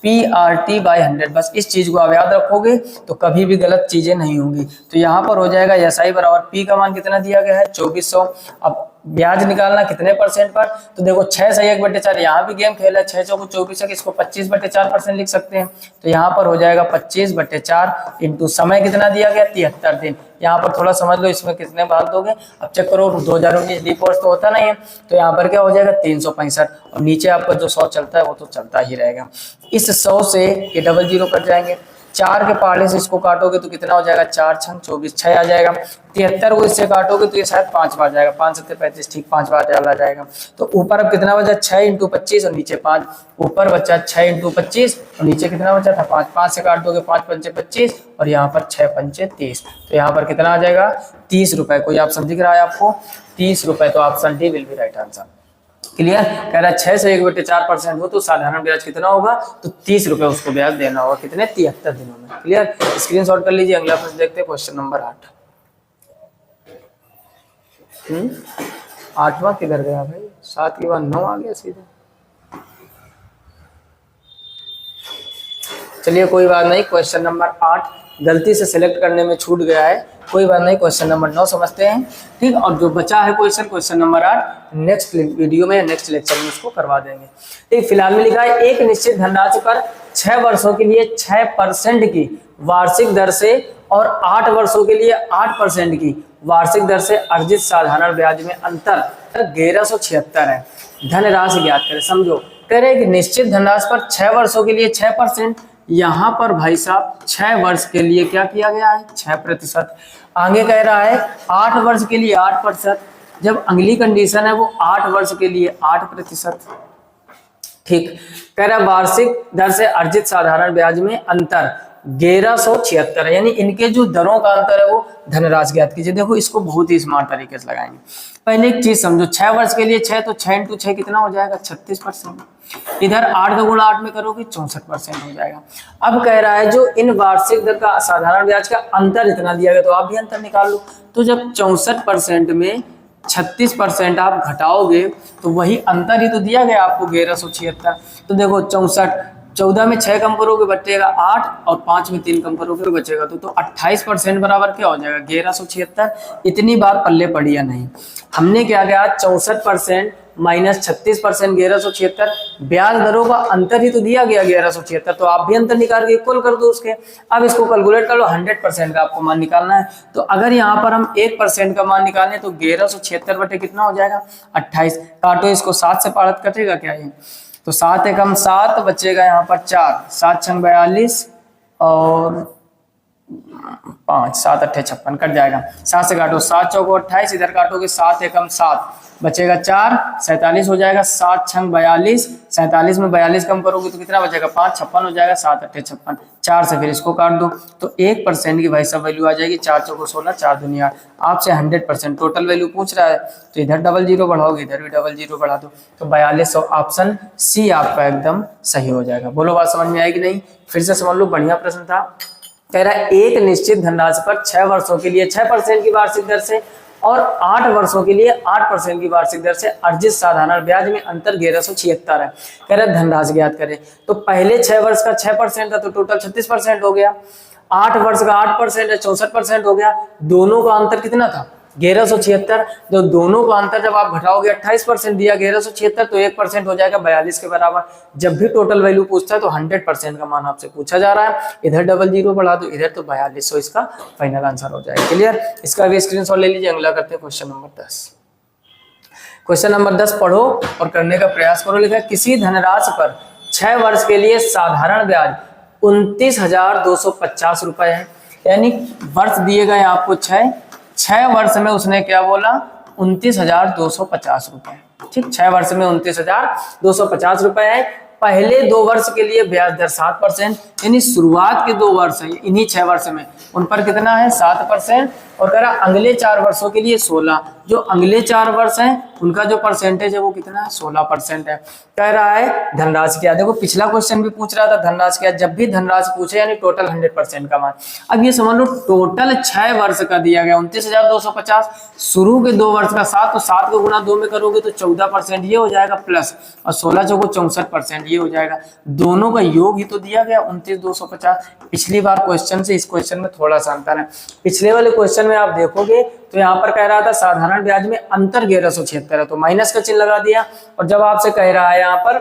PRT/100, बस इस चीज को आप याद रखोगे तो कभी भी गलत चीजें नहीं होंगी। तो यहाँ पर हो जाएगा एसआई बराबर, पी का मान कितना दिया गया है, 2400। अब ब्याज निकालना कितने परसेंट पर, तो देखो 6 से 1/4, यहाँ भी गेम खेला है, 6 चौको 24 है, इसको 25/4% लिख सकते हैं, तो यहाँ पर हो जाएगा 25/4 इंटू समय कितना दिया गया, 73 दिन। यहाँ पर थोड़ा समझ लो इसमें कितने भाग दोगे, अब चेक करो, 2019 डिफॉल्ट तो होता नहीं है, तो यहाँ पर क्या हो जाएगा 365, और नीचे आपका जो 100 चलता है वो तो चलता ही रहेगा। इस 100 से ये डबल जीरो कट जाएंगे, 4 के पहाड़े से इसको काटोगे तो कितना हो जाएगा, 4 छंग 24, 6 आ जाएगा। 73 को इससे काटोगे तो ये शायद 5 बार जाएगा, 5 7 35, ठीक 5 बार चला जाएगा। तो ऊपर अब कितना बचा, 6 इंटू 25 और नीचे 5, ऊपर बचा 6 इंटू 25 और नीचे कितना बचा था 5, 5 से काट दोगे 5 पंचे 25 और यहाँ पर 6 पंचे 30, तो यहाँ पर कितना आ जाएगा 30 रुपए। कोई ऑप्शन दिख रहा है आपको, 30 रुपए, तो option D will be right answer. Clear, कह रहा है 6 से 1/4% हो तो साधारण ब्याज कितना होगा, तो 30 रुपए उसको ब्याज देना होगा, कितने 73 दिनों में। क्लियर, स्क्रीनशॉट कर लीजिए। अगला प्रश्न देखते हैं, क्वेश्चन नंबर 8। 8वां किधर गया भाई, 7 के बाद 9 आ गया सीधे। चलिए कोई बात नहीं, क्वेश्चन नंबर 8 गलती से सिलेक्ट करने में छूट गया है, कोई बात नहीं, क्वेश्चन नंबर 9 समझते हैं, ठीक। और जो बचा है क्वेश्चन नंबर 8 नेक्स्ट वीडियो में, नेक्स्ट लेक्चर में उसको करवा देंगे, ठीक। फिलहाल में लिखा है एक निश्चित धनराशि पर 6 वर्षों के लिए 6% की वार्षिक दर से और 8 वर्षों के लिए 8% की वार्षिक दर से अर्जित साधारण ब्याज में अंतर 1176 है। धनराशि ज्ञात करें। समझो, कह रहे कि निश्चित धनराशि पर 6 वर्षों के लिए 6%, यहाँ पर भाई साहब 6 वर्ष के लिए क्या किया गया है, 6%। आगे कह रहा है 8 वर्ष के लिए 8%, जब अगली कंडीशन है वो 8 वर्ष के लिए 8%, ठीक। कह रहा वार्षिक दर से अर्जित साधारण ब्याज में अंतर 1176, यानी इनके जो दरों का अंतर है वो धनराशि ज्ञात कीजिए। देखो इसको बहुत ही स्मार्ट तरीके से लगाएंगे। पहले एक चीज समझो, 6 वर्ष के लिए 6, तो 6 इंटू 6 कितना हो जाएगा, 36%। इधर 8 का गुणा 8 में करोगे 64% हो जाएगा। अब कह रहा है जो इन वार्षिक दर का साधारण ब्याज का अंतर इतना दिया गया, तो आप भी अंतर निकाल लो। तो जब 64% में 36% आप घटाओगे तो वही अंतर ही तो दिया गया आपको 1176। तो देखो 14 में 6 कम करोगे बचेगा 8 और 5 में 3 कम करोगे बचेगा तो 28% बराबर क्या हो जाएगा 1176। इतनी बार पल्ले पड़ी या नहीं, हमने क्या किया 64% माइनस 36% 1176, ब्याज दरों का अंतर ही तो दिया गया 1176, तो आप भी अंतर निकाल के इक्वल कर दो उसके। अब इसको कैलकुलेट कर लो, 100% का आपको मान निकालना है। तो अगर यहाँ पर हम 1% का मान निकालें तो 1176 बटे कितना हो जाएगा 28। काटो इसको, 7 से पारत कटेगा क्या ये, तो 7 एकम 7 बचेगा यहाँ पर 4, 7 छंग 42 और 5, 7 अट्ठे 56 कट जाएगा। 7 से काटो, 7 चौको 28, इधर काटोगे 7 एकम 7, बचेगा 4, 47 हो जाएगा। 7 छंग 42, 47 में 42 कम करोगे तो कितना बचेगा 5, 56 हो जाएगा। 7 अट्ठे 56, 4 से फिर इसको काट दो तो 1% की भाई सब वैल्यू आ जाएगी। 4 चौको 16, 4 दूनी 8। आपसे 100% टोटल वैल्यू पूछ रहा है तो इधर डबल जीरो बढ़ाओगे, इधर भी डबल जीरो बढ़ा दो तो 42। ऑप्शन सी आपका एकदम सही हो जाएगा। बोलो बात समझ में आएगी नहीं? फिर से समझ लो, बढ़िया प्रश्न था। कह रहा है एक निश्चित धनराशि पर 6 वर्षों के लिए 6% की वार्षिक दर से और 8 वर्षों के लिए 8% की वार्षिक दर से अर्जित साधारण ब्याज में अंतर 1176 है। कह रहा है धनराशि ज्ञात करें। तो पहले 6 वर्ष का 6% था तो टोटल 36% हो गया। 8 वर्ष का 8% है, 64% हो गया। दोनों का अंतर कितना था 1176। जो दोनों का अंतर जब आप घटाओगे 28% दिया 1176 तो 1% हो जाएगा 42 के बराबर। जब भी टोटल वैल्यू पूछता है तो 100% का मान आपसे पूछा जा रहा है। इधर डबल जीरो बढ़ा दो, इधर तो 42, तो इसका फाइनल आंसर हो जाएगा। क्लियर? इसका भी स्क्रीनशॉट ले लीजिए। अगला करते हैं क्वेश्चन नंबर 10। क्वेश्चन नंबर 10 पढ़ो और करने का प्रयास करो। लिखा है किसी धनराशि पर 6 वर्ष के लिए साधारण ब्याज 29,250 रुपए है। यानी वर्ष दिए गए आपको 6 वर्ष में उसने क्या बोला 29,250 रुपए। ठीक, 6 वर्ष में 29,250 रुपए है। पहले 2 वर्ष के लिए ब्याज दर 7%, यानी शुरुआत के 2 वर्ष है इन्हीं 6 वर्ष में, उन पर कितना है 7%। और कह रहा अगले 4 वर्षों के लिए 16, जो अगले 4 वर्ष हैं उनका जो परसेंटेज है वो कितना है 16% है। कह रहा है धनराशि क्या। देखो पिछला क्वेश्चन भी पूछ रहा था धनराशि क्या। जब भी धनराशि पूछे यानी टोटल 100% का मान। अब ये समझ लो टोटल 6 वर्ष का दिया गया 29,250, शुरू के 2 वर्ष का 7, तो 7 को गुणा 2 में करोगे तो 14% ये हो जाएगा प्लस, और 16 चौको 64% ये हो जाएगा। दोनों का योग ही तो दिया गया 29,250। पिछली बार क्वेश्चन से इस क्वेश्चन में थोड़ा सा अंतर है। पिछले वाले क्वेश्चन में आप देखोगे तो यहाँ पर कह रहा था साधारण ब्याज में अंतर 1176 है तो माइनस का चिन्ह लगा दिया। और जब आपसे कह रहा है यहाँ पर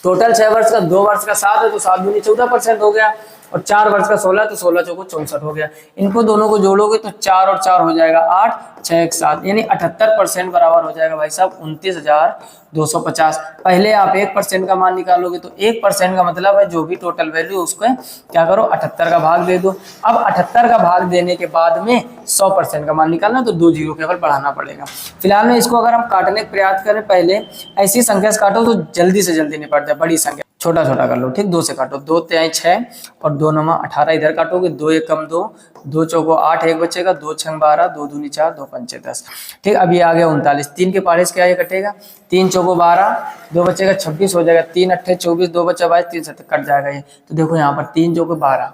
टोटल 6 वर्ष का 2 वर्ष का 7 है तो 7 दूनी 14% हो गया, और 4 वर्ष का 16 तो 16 चौको 64 हो गया। इनको दोनों को जोड़ोगे तो 4 और 4 हो जाएगा 8, 6 1 7, यानी 78% बराबर हो जाएगा भाई साहब 29,250। पहले आप 1% का मान निकालोगे तो 1% का मतलब है जो भी टोटल वैल्यू उसको क्या करो 78 का भाग दे दो। अब 78 का भाग देने के बाद में 100% का मान निकालना तो 2 जीरो केवल बढ़ाना पड़ेगा। फिलहाल में इसको अगर हम काटने का प्रयास करें, पहले ऐसी संख्या से काटो तो जल्दी से जल्दी निपट जाए। बड़ी संख्या छोटा छोटा कर लो। ठीक, 2 से काटो, 2 तिहाई 6 और 2 9 18, इधर काटोगे 2 एकम 2, 2 चौको 8 एक बचेगा, 2 छंग 12, 2 दूनी 4, 2 पंचे 10। ठीक, अब ये आ गया 39। 3 के पारे से क्या ये कटेगा 3 चौको 12, 2 बचेगा 26 हो जाएगा, 3 अट्ठे 24, 2 बचा 22, 3 7 कट जाएगा ये। तो देखो यहाँ पर 3 चौको 12,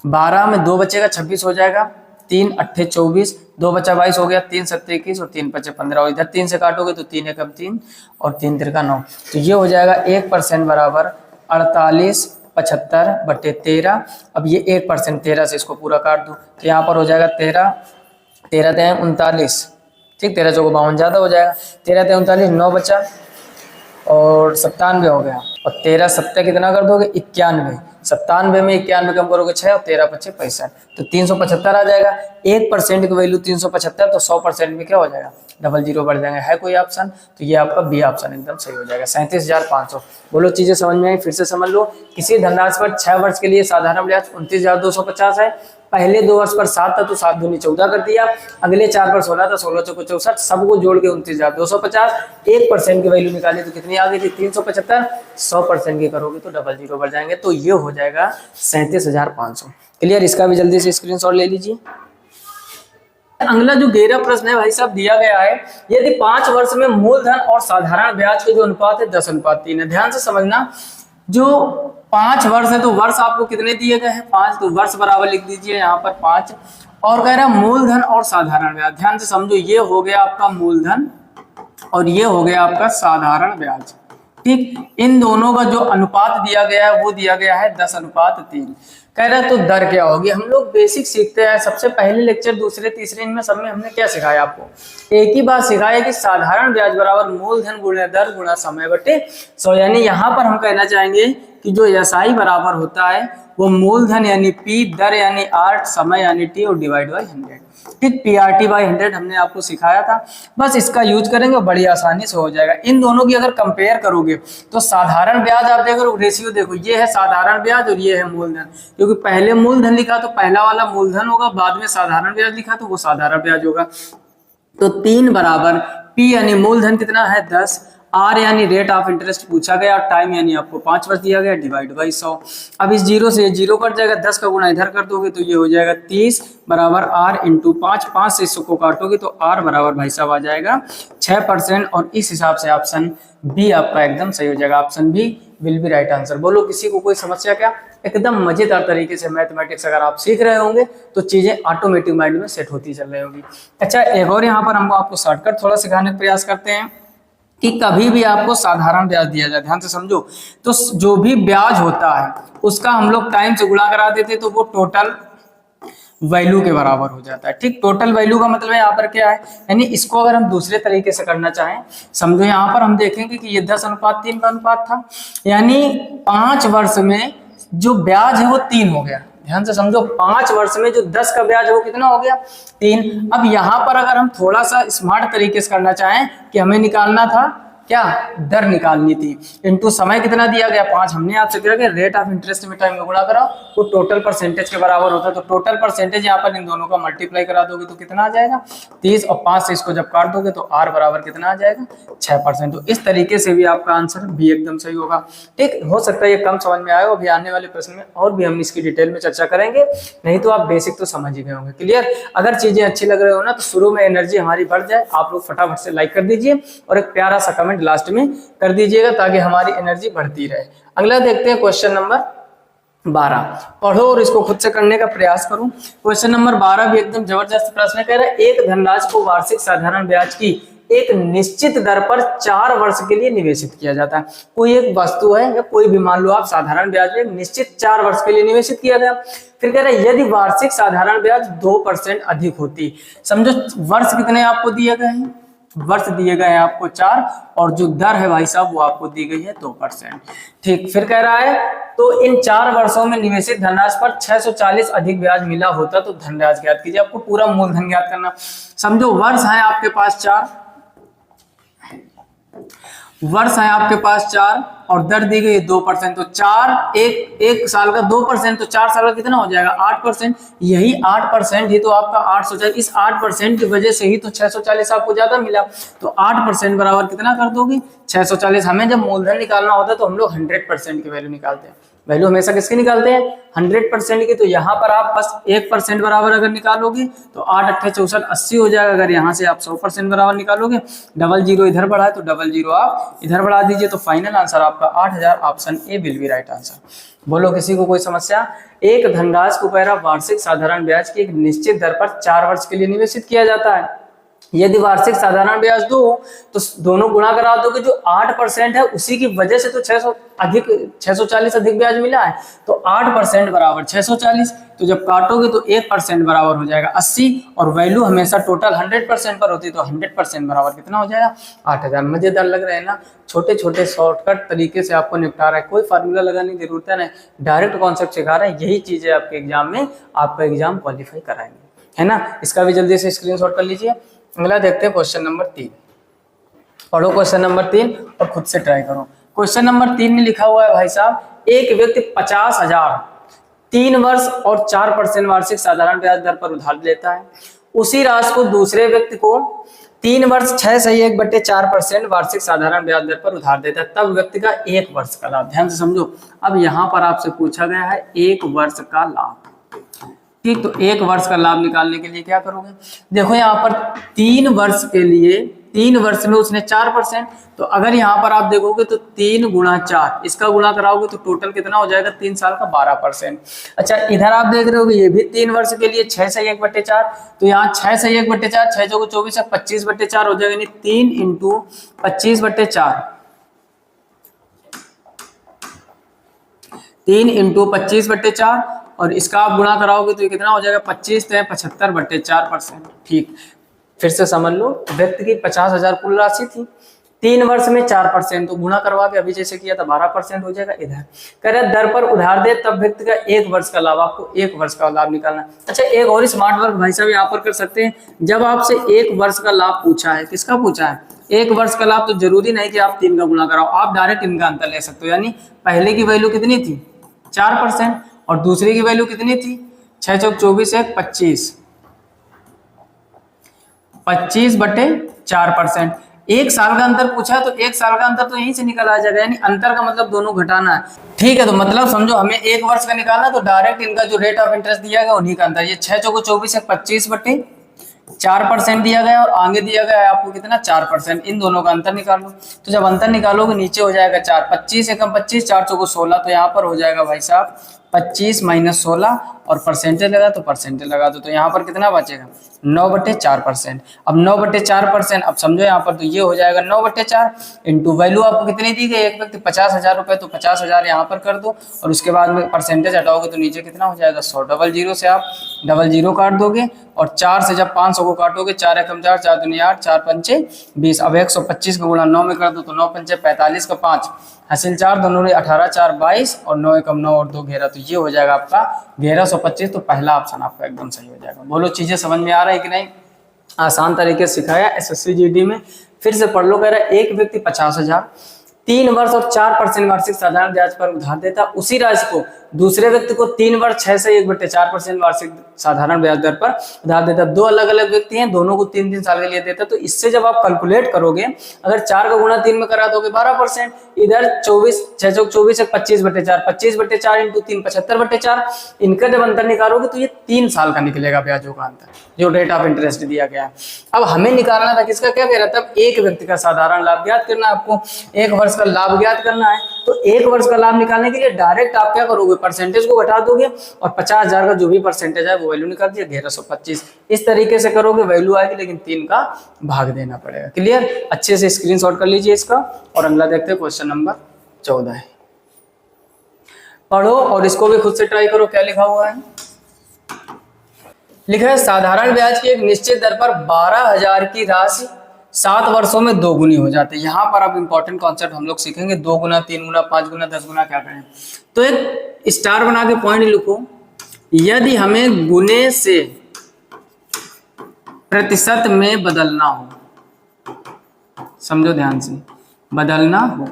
12 में 2 बचेगा 26 हो जाएगा, 3 अट्ठे 24, 2 बचा 22 हो गया, 3 सत्ते 21 और 3 पचे 15। और इधर 3 से काटोगे तो 3 एकम 3 और 3 तिरका 9। तो ये हो जाएगा 1% बराबर 48 75 बटे 13। अब ये 1% 13 से इसको पूरा काट दो तो यहाँ पर हो जाएगा 13 13 तें 39। ठीक, 13 चौको 52 ज्यादा हो जाएगा, 13 तें 39, 9 बचा और 97 हो गया, और 13 सत्ते कितना कर दोगे 91, 97 में 91 कम करोगे 6 और 13 पचे 65, तो 375 आ जाएगा। 1% की वैल्यू 375, तो 100% में क्या हो जाएगा डबल जीरो बढ़ जाएंगे। है कोई ऑप्शन? तो ये आपका बी ऑप्शन एकदम सही हो जाएगा 37,500। बोलो चीजें समझ में आई? फिर से समझ लो। किसी धनराशि पर 6 वर्ष के लिए साधारण ब्याज 29,250 है। पहले 2 वर्ष पर 7 था तो 7 दूनी 14 कर दिया, अगले 4 पर 16 था, 16 चौको 64, सबको जोड़ के 29,250। 1% की वैल्यू निकाली तो कितनी आ गई थी 375। 100% की करोगे तो डबल जीरो बढ़ जाएंगे, तो ये हो जाएगा 37,500। क्लियर? इसका भी जल्दी से स्क्रीनशॉट ले लीजिए। अगला जो 11 प्रश्न है भाई साहब दिया गया है, यदि 5 वर्ष में मूलधन और साधारण ब्याज के जो अनुपात है 10:3 है। ध्यान से समझना, जो 5 वर्ष है तो वर्ष आपको कितने दिए गए हैं 5, तो वर्ष बराबर लिख दीजिए यहाँ पर 5। और कह रहा है मूलधन और साधारण ब्याज। ध्यान से समझो, ये हो गया आपका मूलधन और ये हो गया आपका साधारण ब्याज। ठीक, इन दोनों का जो अनुपात दिया गया है वो दिया गया है 10:3। कह रहा है तो दर क्या होगी। हम लोग बेसिक सीखते हैं, सबसे पहले लेक्चर दूसरे तीसरे इनमें सब में हमने क्या सिखाया आपको, एक ही बात सिखाया कि साधारण ब्याज बराबर मूलधन गुणे दर गुणा समय बटे 100। यानी यहाँ पर हम कहना चाहेंगे कि जो SI बराबर होता है वो मूलधन यानी P, दर यानी R, समय यानी T और डिवाइड बाई 100। ठीक, PRT बाई 100 हमने आपको सिखाया था, बस इसका यूज करेंगे बड़ी आसानी से हो जाएगा। इन दोनों की अगर कंपेयर करोगे तो साधारण ब्याज आप देखो, रेशियो देखो, ये है साधारण ब्याज और ये है मूलधन, क्योंकि पहले मूलधन लिखा तो पहला वाला मूलधन होगा, बाद में साधारण ब्याज लिखा तो वो साधारण ब्याज होगा। तो 3 बराबर P यानी मूलधन कितना है 10, R यानी रेट ऑफ इंटरेस्ट पूछा गया, टाइम यानी आपको 5 वर्ष दिया गया, डिवाइड बाई 100। अब इस जीरो से जीरो कट जाएगा, 10 का गुणा इधर कर दोगे तो ये हो जाएगा 30 बराबर R इंटू 5, 5 से इसको को काटोगे तो R बराबर भाई साहब आ जाएगा 6%। और इस हिसाब से ऑप्शन बी आपका एकदम सही हो जाएगा, option B will be right answer. बोलो किसी को कोई समस्या क्या? एकदम मजेदार तरीके से मैथमेटिक्स अगर आप सीख रहे होंगे तो चीजें ऑटोमेटिक माइंड में सेट होती चल रही होगी। अच्छा, एक और यहाँ पर हम आपको शॉर्टकट थोड़ा सिखाने का प्रयास करते हैं कि कभी भी आपको साधारण ब्याज दिया जाए, ध्यान से समझो, तो जो भी ब्याज होता है उसका हम लोग टाइम से गुणा करा देते तो वो टोटल वैल्यू के बराबर हो जाता है। ठीक, टोटल वैल्यू का मतलब यहाँ पर क्या है, यानी इसको अगर हम दूसरे तरीके से करना चाहें, समझो यहाँ पर हम देखेंगे कि ये 10:3 का अनुपात था, यानी 5 वर्ष में जो ब्याज है वो 3 हो गया। ध्यान से समझो, 5 वर्ष में जो 10 का ब्याज है वो कितना हो गया 3। अब यहाँ पर अगर हम थोड़ा सा स्मार्ट तरीके से करना चाहें कि हमें निकालना था क्या, दर निकालनी थी, इनटू समय कितना दिया गया 5, हमने आपसे कहा कि रेट ऑफ इंटरेस्ट में टाइम में गुणा करा तो टोटल परसेंटेज के बराबर होता है। तो टोटल परसेंटेज यहाँ पर इन दोनों का मल्टीप्लाई करा दोगे तो कितना आ जाएगा 30, और 5 से इसको जब काट दोगे तो R बराबर कितना आ जाएगा 6%। तो इस तरीके से भी आपका आंसर भी एकदम सही होगा। ठीक, हो सकता है ये कम समझ में आए, अभी आने वाले प्रश्न में और भी हम इसकी डिटेल में चर्चा करेंगे, नहीं तो आप बेसिक तो समझ ही गए होंगे। क्लियर? अगर चीजें अच्छी लग रही हो ना तो शुरू में एनर्जी हमारी बढ़ जाए, आप लोग फटाफट से लाइक कर दीजिए और एक प्यारा सा कमेंट लास्ट में कर दीजिएगा ताकि हमारी एनर्जी बढ़ती रहे। अगला देखते हैं क्वेश्चन नंबर 12, पढ़ो और इसको खुद से करने का प्रयास करो। क्वेश्चन नंबर 12 भी एकदम जबरदस्त प्रश्न कह रहा है, एक धनराशि को वार्षिक साधारण ब्याज की एक निश्चित दर पर 4 वर्ष के लिए निवेशित किया जाता है। कोई एक वस्तु है या कोई भी मान लो आप साधारण ब्याज में निश्चित 4 वर्ष के लिए निवेशित किया गया। फिर कह रहा है यदि वार्षिक साधारण ब्याज 2% अधिक होती, समझो वर्ष कितने आपको दिए गए हैं, वर्ष दिए गए हैं आपको 4 और जो दर है भाई साहब वो आपको दी गई है 2%। ठीक, फिर कह रहा है तो इन 4 वर्षों में निवेशित धनराशि पर 640 अधिक ब्याज मिला होता तो धनराशि ज्ञात कीजिए। आपको पूरा मूलधन ज्ञात करना। समझो वर्ष है आपके पास 4, वर्ष है आपके पास 4 और दर दी गई 2%। तो 4 एक साल का 2%, तो 4 साल का कितना हो जाएगा 8%। यही 8% ही तो आपका 840, इस 8% की वजह से ही तो 640 आपको ज्यादा मिला। तो 8% बराबर कितना कर दोगे 640। हमें जब मूलधन निकालना होता है तो हम लोग 100% की वैल्यू निकालते हैं। वैल्यू हमेशा किसकी निकालते हैं 100% की। तो यहाँ पर आप बस 1% बराबर अगर निकालोगे तो 8 8 64 80 हो जाएगा। अगर यहाँ से आप 100% बराबर निकालोगे, डबल जीरो इधर बढ़ा है तो डबल जीरो आप इधर बढ़ा दीजिए, तो फाइनल आंसर आपका 8000, option A will be right answer. बोलो किसी को कोई समस्या? एक धनराशि को पैरा वार्षिक साधारण ब्याज की एक निश्चित दर पर 4 वर्ष के लिए निवेशित किया जाता है। यदि वार्षिक साधारण ब्याज 2 तो दोनों गुणा करा दोगे, जो 8% है उसी की वजह से तो 640 अधिक ब्याज मिला है। तो 8% बराबर 640, तो जब काटोगे तो 1% बराबर हो जाएगा 80, और वैल्यू हमेशा टोटल 100% पर होती है तो 100% बराबर कितना हो जाएगा 8000। मजेदार लग रहे हैं ना? छोटे छोटे शॉर्टकट तरीके से आपको निपटा रहा है, कोई फार्मूला लगाने की जरूरत है, डायरेक्ट कॉन्सेप्ट सिखा रहे हैं। यही चीजें आपके एग्जाम में आपका एग्जाम क्वालिफाई कराएंगे, है ना? इसका भी जल्दी से स्क्रीनशॉट कर लीजिए। अगला देखते हैं क्वेश्चन नंबर 3। पढ़ो क्वेश्चन नंबर 3 और खुद से ट्राई करो। क्वेश्चन नंबर 3 में लिखा हुआ है भाई साहब, एक व्यक्ति 50,000 3 वर्ष और 4% वार्षिक साधारण ब्याज दर पर उधार लेता है। उसी राशि को दूसरे व्यक्ति को 3 वर्ष 6/4% वार्षिक साधारण ब्याज दर पर उधार देता है, तब व्यक्ति का 1 वर्ष का लाभ। ध्यान से समझो, अब यहाँ पर आपसे पूछा गया है 1 वर्ष का लाभ। ठीक, तो 1 वर्ष का लाभ निकालने के लिए क्या करोगे? देखो यहाँ पर 3 वर्ष के लिए, 3 वर्ष में उसने 4%, तो अगर यहाँ पर आप देखोगे तो 3 गुणा 4, इसका गुणा कराओगे तो टोटल कितना हो जाएगा 3 साल का 12%। अच्छा, इधर आप देख रहे होगे ये भी 3 वर्ष के लिए 6/1/4, तो यहाँ 6/1/4, 6 चौको 24 है, 25/4 हो जाएगा, यानी 3 × 25/4, 3 × 25/4, और इसका आप गुणा कराओगे तो ये कितना हो जाएगा 25 से 75/4%। ठीक, फिर से समझ लो, व्यक्ति की 50,000 कुल राशि थी, 3 वर्ष में 4%, तो गुणा करवा के अभी जैसे किया था 12% हो जाएगा। इधर कह रहे दर पर उधार दे तब व्यक्ति का 1 वर्ष का लाभ, आपको 1 वर्ष का लाभ निकालना। अच्छा, एक और स्मार्ट वर्क भाई साहब यहाँ पर कर सकते हैं। जब आपसे 1 वर्ष का लाभ पूछा है, किसका पूछा है, 1 वर्ष का लाभ, तो जरूरी नहीं कि आप 3 का गुणा कराओ, आप डायरेक्ट इनका अंतर ले सकते हो। यानी पहले की वैल्यू कितनी थी 4% और दूसरे की वैल्यू कितनी थी 6 चौक 24 1 25, 25/4%। 1 साल का अंतर पूछा है तो 1 साल का अंतर तो यहीं से निकल आ जाएगा, यानी अंतर का मतलब दोनों घटाना है। ठीक है, तो मतलब समझो हमें 1 वर्ष का निकालना, तो डायरेक्ट इनका जो रेट ऑफ इंटरेस्ट दिया गया उन्हीं का अंतर। ये 6 चौको 24 है 25/4% दिया गया और आगे दिया गया है आपको कितना 4%। इन दोनों का अंतर निकालो, तो जब अंतर निकालोगे नीचे हो जाएगा 4, 25 एकम 25, 4 चौको 16, तो यहाँ पर हो जाएगा भाई साहब 25 - 16 और परसेंटेज लगा तो परसेंटेज लगा दो, तो यहाँ पर कितना बचेगा 9/4%। अब 9/4%, अब समझो यहाँ पर तो ये हो जाएगा 9/4 इंटू वैल्यू आपको कितनी दी गई, एक व्यक्ति 50,000 रुपए, तो 50,000 यहाँ पर कर दो और उसके बाद में परसेंटेज हटाओगे तो नीचे कितना हो जाएगा 100। 00 से आप 00 काट दोगे और 4 से जब 500 को काटोगे, 4 एकम 4, 4 दूनी 8, 4 पंचे 20। अब 125 का गुणा 9 में कर दो तो 9 पंचे 45 का 5 हासिल 4, दोनों ने 18, 4 22 और 9 एकम 9 और 2 11, तो ये हो जाएगा आपका 1125। तो पहला ऑप्शन आपका एकदम सही हो जाएगा। बोलो चीजें समझ में आ रहा है कि नहीं? आसान तरीके से सिखाया एसएससी जीडी में। फिर से पढ़ लो, कह रहा है एक व्यक्ति 50,000 3 वर्ष और 4% वार्षिक साधारण ब्याज पर उधार देता, उसी राशि को दूसरे व्यक्ति को 3 वर्ष 6 से 1/4% वार्षिक साधारण ब्याज दर पर उधार देता। दो अलग अलग व्यक्ति हैं, दोनों को 3-3 साल के लिए देता। तो इससे जब आप कैलकुलेट करोगे, अगर 4 का गुणा 3 में करा दोगे 12%, इधर 24 6 चौक 24 है 25/4, 25/4 इंटू 3 75/4। इनका जब अंतर निकालोगे तो ये 3 साल का निकलेगा ब्याजों का अंतर, जो रेट ऑफ इंटरेस्ट दिया गया है। अब हमें निकालना था किसका, क्या कह रहा था, एक व्यक्ति का साधारण लाभ ज्ञात करना है आपको, 1 वर्ष का लाभ ज्ञात करना है। तो 1 वर्ष का लाभ निकालने के लिए डायरेक्ट आप क्या करोगे, परसेंटेज को घटा दोगे और 50,000 का जो भी परसेंटेज है वो वैल्यू निकाल दिया 1125। इस तरीके से करोगे वैल्यू आएगी, लेकिन 3 का भाग देना पड़ेगा। क्लियर? अच्छे से स्क्रीनशॉट कर लीजिए इसका। और अगला देखते हैं, क्वेश्चन नंबर 14 है। पढ़ो और इसको भी खुद से ट्राई करो, क्या लिखा हुआ है। लिखा है साधारण ब्याज की एक निश्चित दर पर 12,000 की राशि 7 वर्षों में 2 गुनी हो जाते हैं। यहाँ पर अब इंपॉर्टेंट कॉन्सेप्ट हम लोग सीखेंगे, 2 गुना, 3 गुना, 5 गुना, 10 गुना क्या करें। तो एक स्टार बना के पॉइंट लिखो, यदि हमें गुने से प्रतिशत में बदलना हो, समझो ध्यान से, बदलना हो,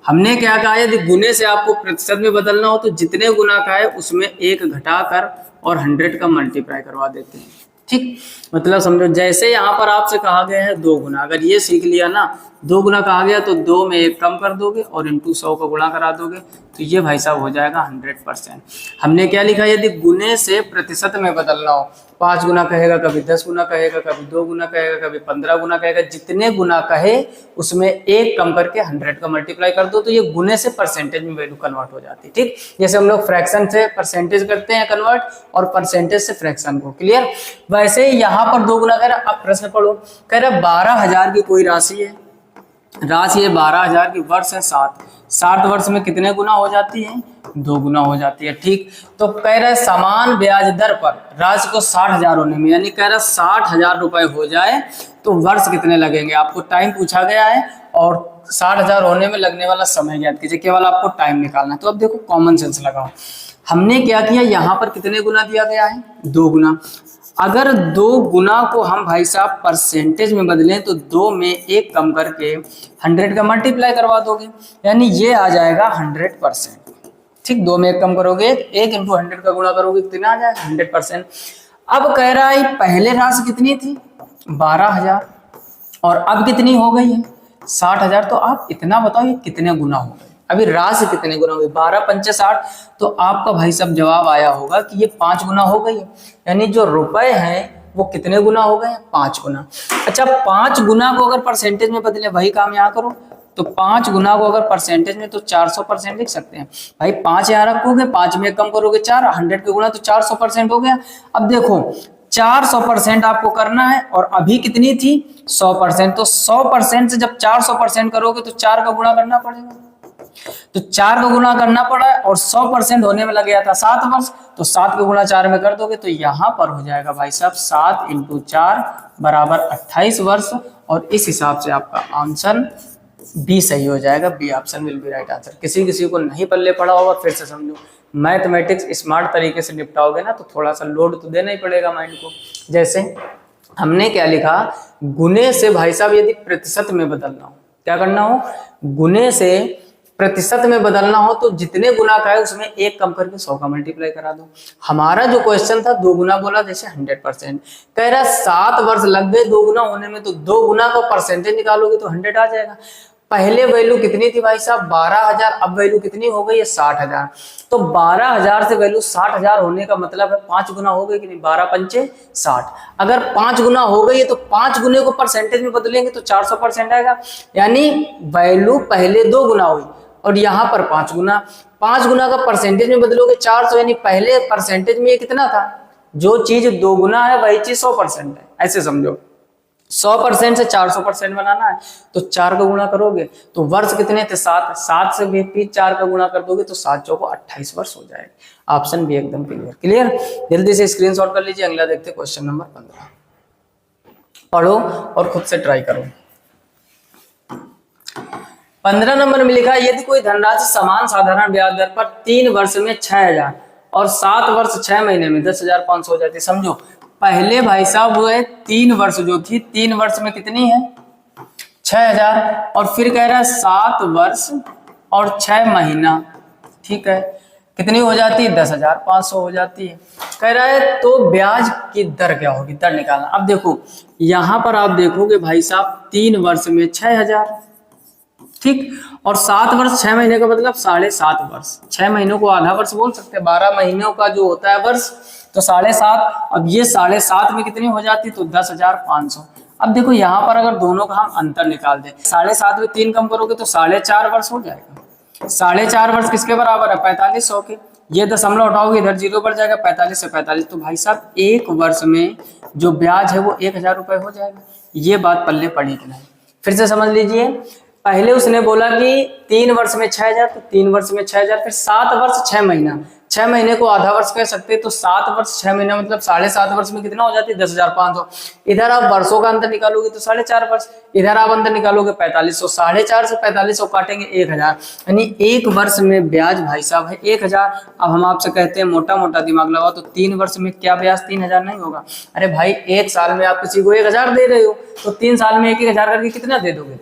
हमने क्या कहा, यदि गुने से आपको प्रतिशत में बदलना हो तो जितने गुना का है उसमें 1 घटाकर और 100 का मल्टीप्लाई करवा देते हैं। ठीक, मतलब समझो जैसे यहाँ पर आपसे कहा गया है 2 गुना, अगर ये सीख लिया ना, 2 गुना कहा गया तो 2 में 1 कम कर दोगे और इंटू 100 को गुणा करा दोगे, तो ये भाई साहब हो जाएगा 100%। हमने क्या लिखा, यदि गुने से प्रतिशत में बदलना हो, 5 गुना कहेगा, कभी 10 गुना कहेगा, कभी 2 गुना कहेगा, कभी 15 गुना कहेगा, जितने गुना कहे उसमें 1 कम करके 100 का मल्टीप्लाई कर दो, तो ये गुने से परसेंटेज में वैल्यू कन्वर्ट हो जाती है। ठीक, जैसे हम लोग फ्रैक्शन से परसेंटेज करते हैं कन्वर्ट और परसेंटेज से फ्रैक्शन को। क्लियर? वैसे यहाँ पर 2 गुना कह रहा, अब प्रश्न पढ़ो, कह रहा 12,000 की कोई राशि है, राशि है 12,000 की, वर्ष है 7 वर्ष में कितने गुना हो जाती है, 2 गुना हो जाती है। ठीक, तो कह रहा है समान ब्याज दर पर राशि को 60,000 होने में, यानी कह रहा 60,000 रुपए हो जाए तो वर्ष कितने लगेंगे। आपको टाइम पूछा गया है और 60,000 होने में लगने वाला समय ज्ञात कीजिए, केवल आपको टाइम निकालना है। तो अब देखो कॉमन सेंस लगाओ, हमने क्या किया, यहाँ पर कितने गुना दिया गया है, 2 गुना। अगर 2 गुना को हम भाई साहब परसेंटेज में बदलें तो 2 में 1 कम करके 100 का मल्टीप्लाई करवा दोगे, यानी ये आ जाएगा 100%। ठीक, 2 में 1 कम करोगे, 1 इंटू 100 का गुणा करोगे, कितना आ जाएगा 100%। अब कह रहा है पहले राशि कितनी थी 12,000 और अब कितनी हो गई है 60,000, तो आप इतना बताओ ये कितने गुना हो गए, अभी राशि कितने गुना हो गई, 12 पंचे 60, तो आपका भाई साहब जवाब आया होगा कि ये 5 गुना हो गई है, यानी जो रुपए हैं वो कितने गुना हो गए, 5 गुना। अच्छा, 5 गुना को अगर परसेंटेज में बदले, वही काम यहाँ करो, तो 5 गुना को अगर परसेंटेज में तो 400% लिख सकते हैं भाई। 5 यहाँ रखोगे, 5 में कम करोगे 4, 100 के गुना तो 400% हो गया। अब देखो 400% आपको करना है और अभी कितनी थी 100%, तो 100% से जब 400% करोगे तो 4 का गुणा करना पड़ेगा, तो 4 का गुणा करना पड़ा और 100% होने में लग गया था 7 वर्ष, तो 7 का गुणा 4 में कर दोगे तो यहाँ पर हो जाएगा भाई साहब 7 × 4 = 28 वर्ष। और इस हिसाब से आपका आंसर बी सही हो जाएगा, B option will be right answer. किसी किसी को नहीं पल्ले पड़ा होगा, फिर से समझो, मैथमेटिक्स स्मार्ट तरीके से निपटाओगे ना तो थोड़ा सा लोड तो देना ही पड़ेगा माइंड को। जैसे हमने क्या लिखा, गुने से भाई साहब यदि प्रतिशत में बदलना हो, क्या करना हो, गुने से प्रतिशत में बदलना हो तो जितने गुना का है उसमें एक कम करके 100 का मल्टीप्लाई करा दो। हमारा जो क्वेश्चन था 2 गुना बोला, जैसे 100%, कह रहा 7 वर्ष लग गए 2 गुना होने में, तो 2 गुना का परसेंटेज निकालोगे तो 100 आ जाएगा। पहले वैल्यू कितनी थी भाई साहब, 12,000, अब वैल्यू कितनी हो गई है, 60,000। तो 12,000 से वैल्यू 60,000 होने का मतलब है 5 गुना हो गई कि नहीं, 12 पंचे 60। अगर 5 गुना हो गई है तो 5 गुने को परसेंटेज में बदलेंगे तो 400% आएगा। यानी वैल्यू पहले 2 गुना हुई और यहाँ पर 5 गुना, 5 गुना का परसेंटेज में बदलोगे 400, यानी पहले परसेंटेज में ये कितना था, जो चीज 2 गुना है वही चीज 100% है, ऐसे समझो। 100% से 400% बनाना है तो 4 का गुणा करोगे तो वर्ष कितने थे, 7, 7 से भी 4 का गुणा कर दोगे तो 7 चौको 28 वर्ष हो जाएगा। ऑप्शन भी एकदम क्लियर। क्लियर, जल्दी से स्क्रीनशॉट कर लीजिए। अगला देखते हैं क्वेश्चन नंबर 15। पढ़ो और खुद से ट्राई करो। 15 नंबर में लिखा है, यदि कोई धनराशि समान साधारण ब्याज दर पर 3 वर्ष में 6,000 और 7 वर्ष 6 महीने में 10,500 हो जाती है। समझो, पहले भाई साहब वो है 3 वर्ष जो थी, 3 वर्ष में कितनी है, 6,000, और फिर कह रहा है 7 वर्ष और 6 महीना, ठीक है, कितनी हो जाती है, 10,500 हो जाती है। कह रहा है तो ब्याज की दर क्या होगी, दर निकालना। अब देखो यहां पर आप देखोगे भाई साहब 3 वर्ष में 6,000, ठीक, और 7 वर्ष 6 महीने का मतलब 7.5 वर्ष, 6 महीनों को आधा वर्ष बोल सकते हैं, 12 महीनों का जो होता है वर्ष, तो 7.5। अब ये 7.5 में कितनी हो जाती, तो 10,500। अब देखो यहाँ पर अगर दोनों का हम अंतर निकाल दें, 7.5 में 3 कम करोगे तो 4.5 वर्ष हो जाएगा। 4.5 वर्ष किसके बराबर है, 4500 के। ये दशमलव उठाओगे इधर 0 पर जाएगा, 45 से 45, तो भाई साहब 1 वर्ष में जो ब्याज है वो 1,000 रुपए हो जाएगा। ये बात पल्ले पड़ी कि नहीं, फिर से समझ लीजिए। पहले उसने बोला कि 3 वर्ष में 6,000, तो 3 वर्ष में 6,000, फिर 7 वर्ष 6 महीना, 6 महीने को आधा वर्ष कह सकते हैं, तो 7 वर्ष 6 महीना मतलब 7.5 वर्ष में कितना हो जाती है, 10,500। इधर आप वर्षों का अंतर निकालोगे तो 4.5 वर्ष, इधर आप अंतर निकालोगे 4500, 4.5 से 4500 काटेंगे 1,000, यानी 1 वर्ष में ब्याज भाई साहब है 1,000। अब हम आपसे कहते हैं मोटा मोटा दिमाग लगाओ, तो 3 वर्ष में क्या ब्याज 3,000 नहीं होगा। अरे भाई 1 साल में आप किसी को 1,000 दे रहे हो, तो 3 साल में 1,000 करके कितना दे दोगे,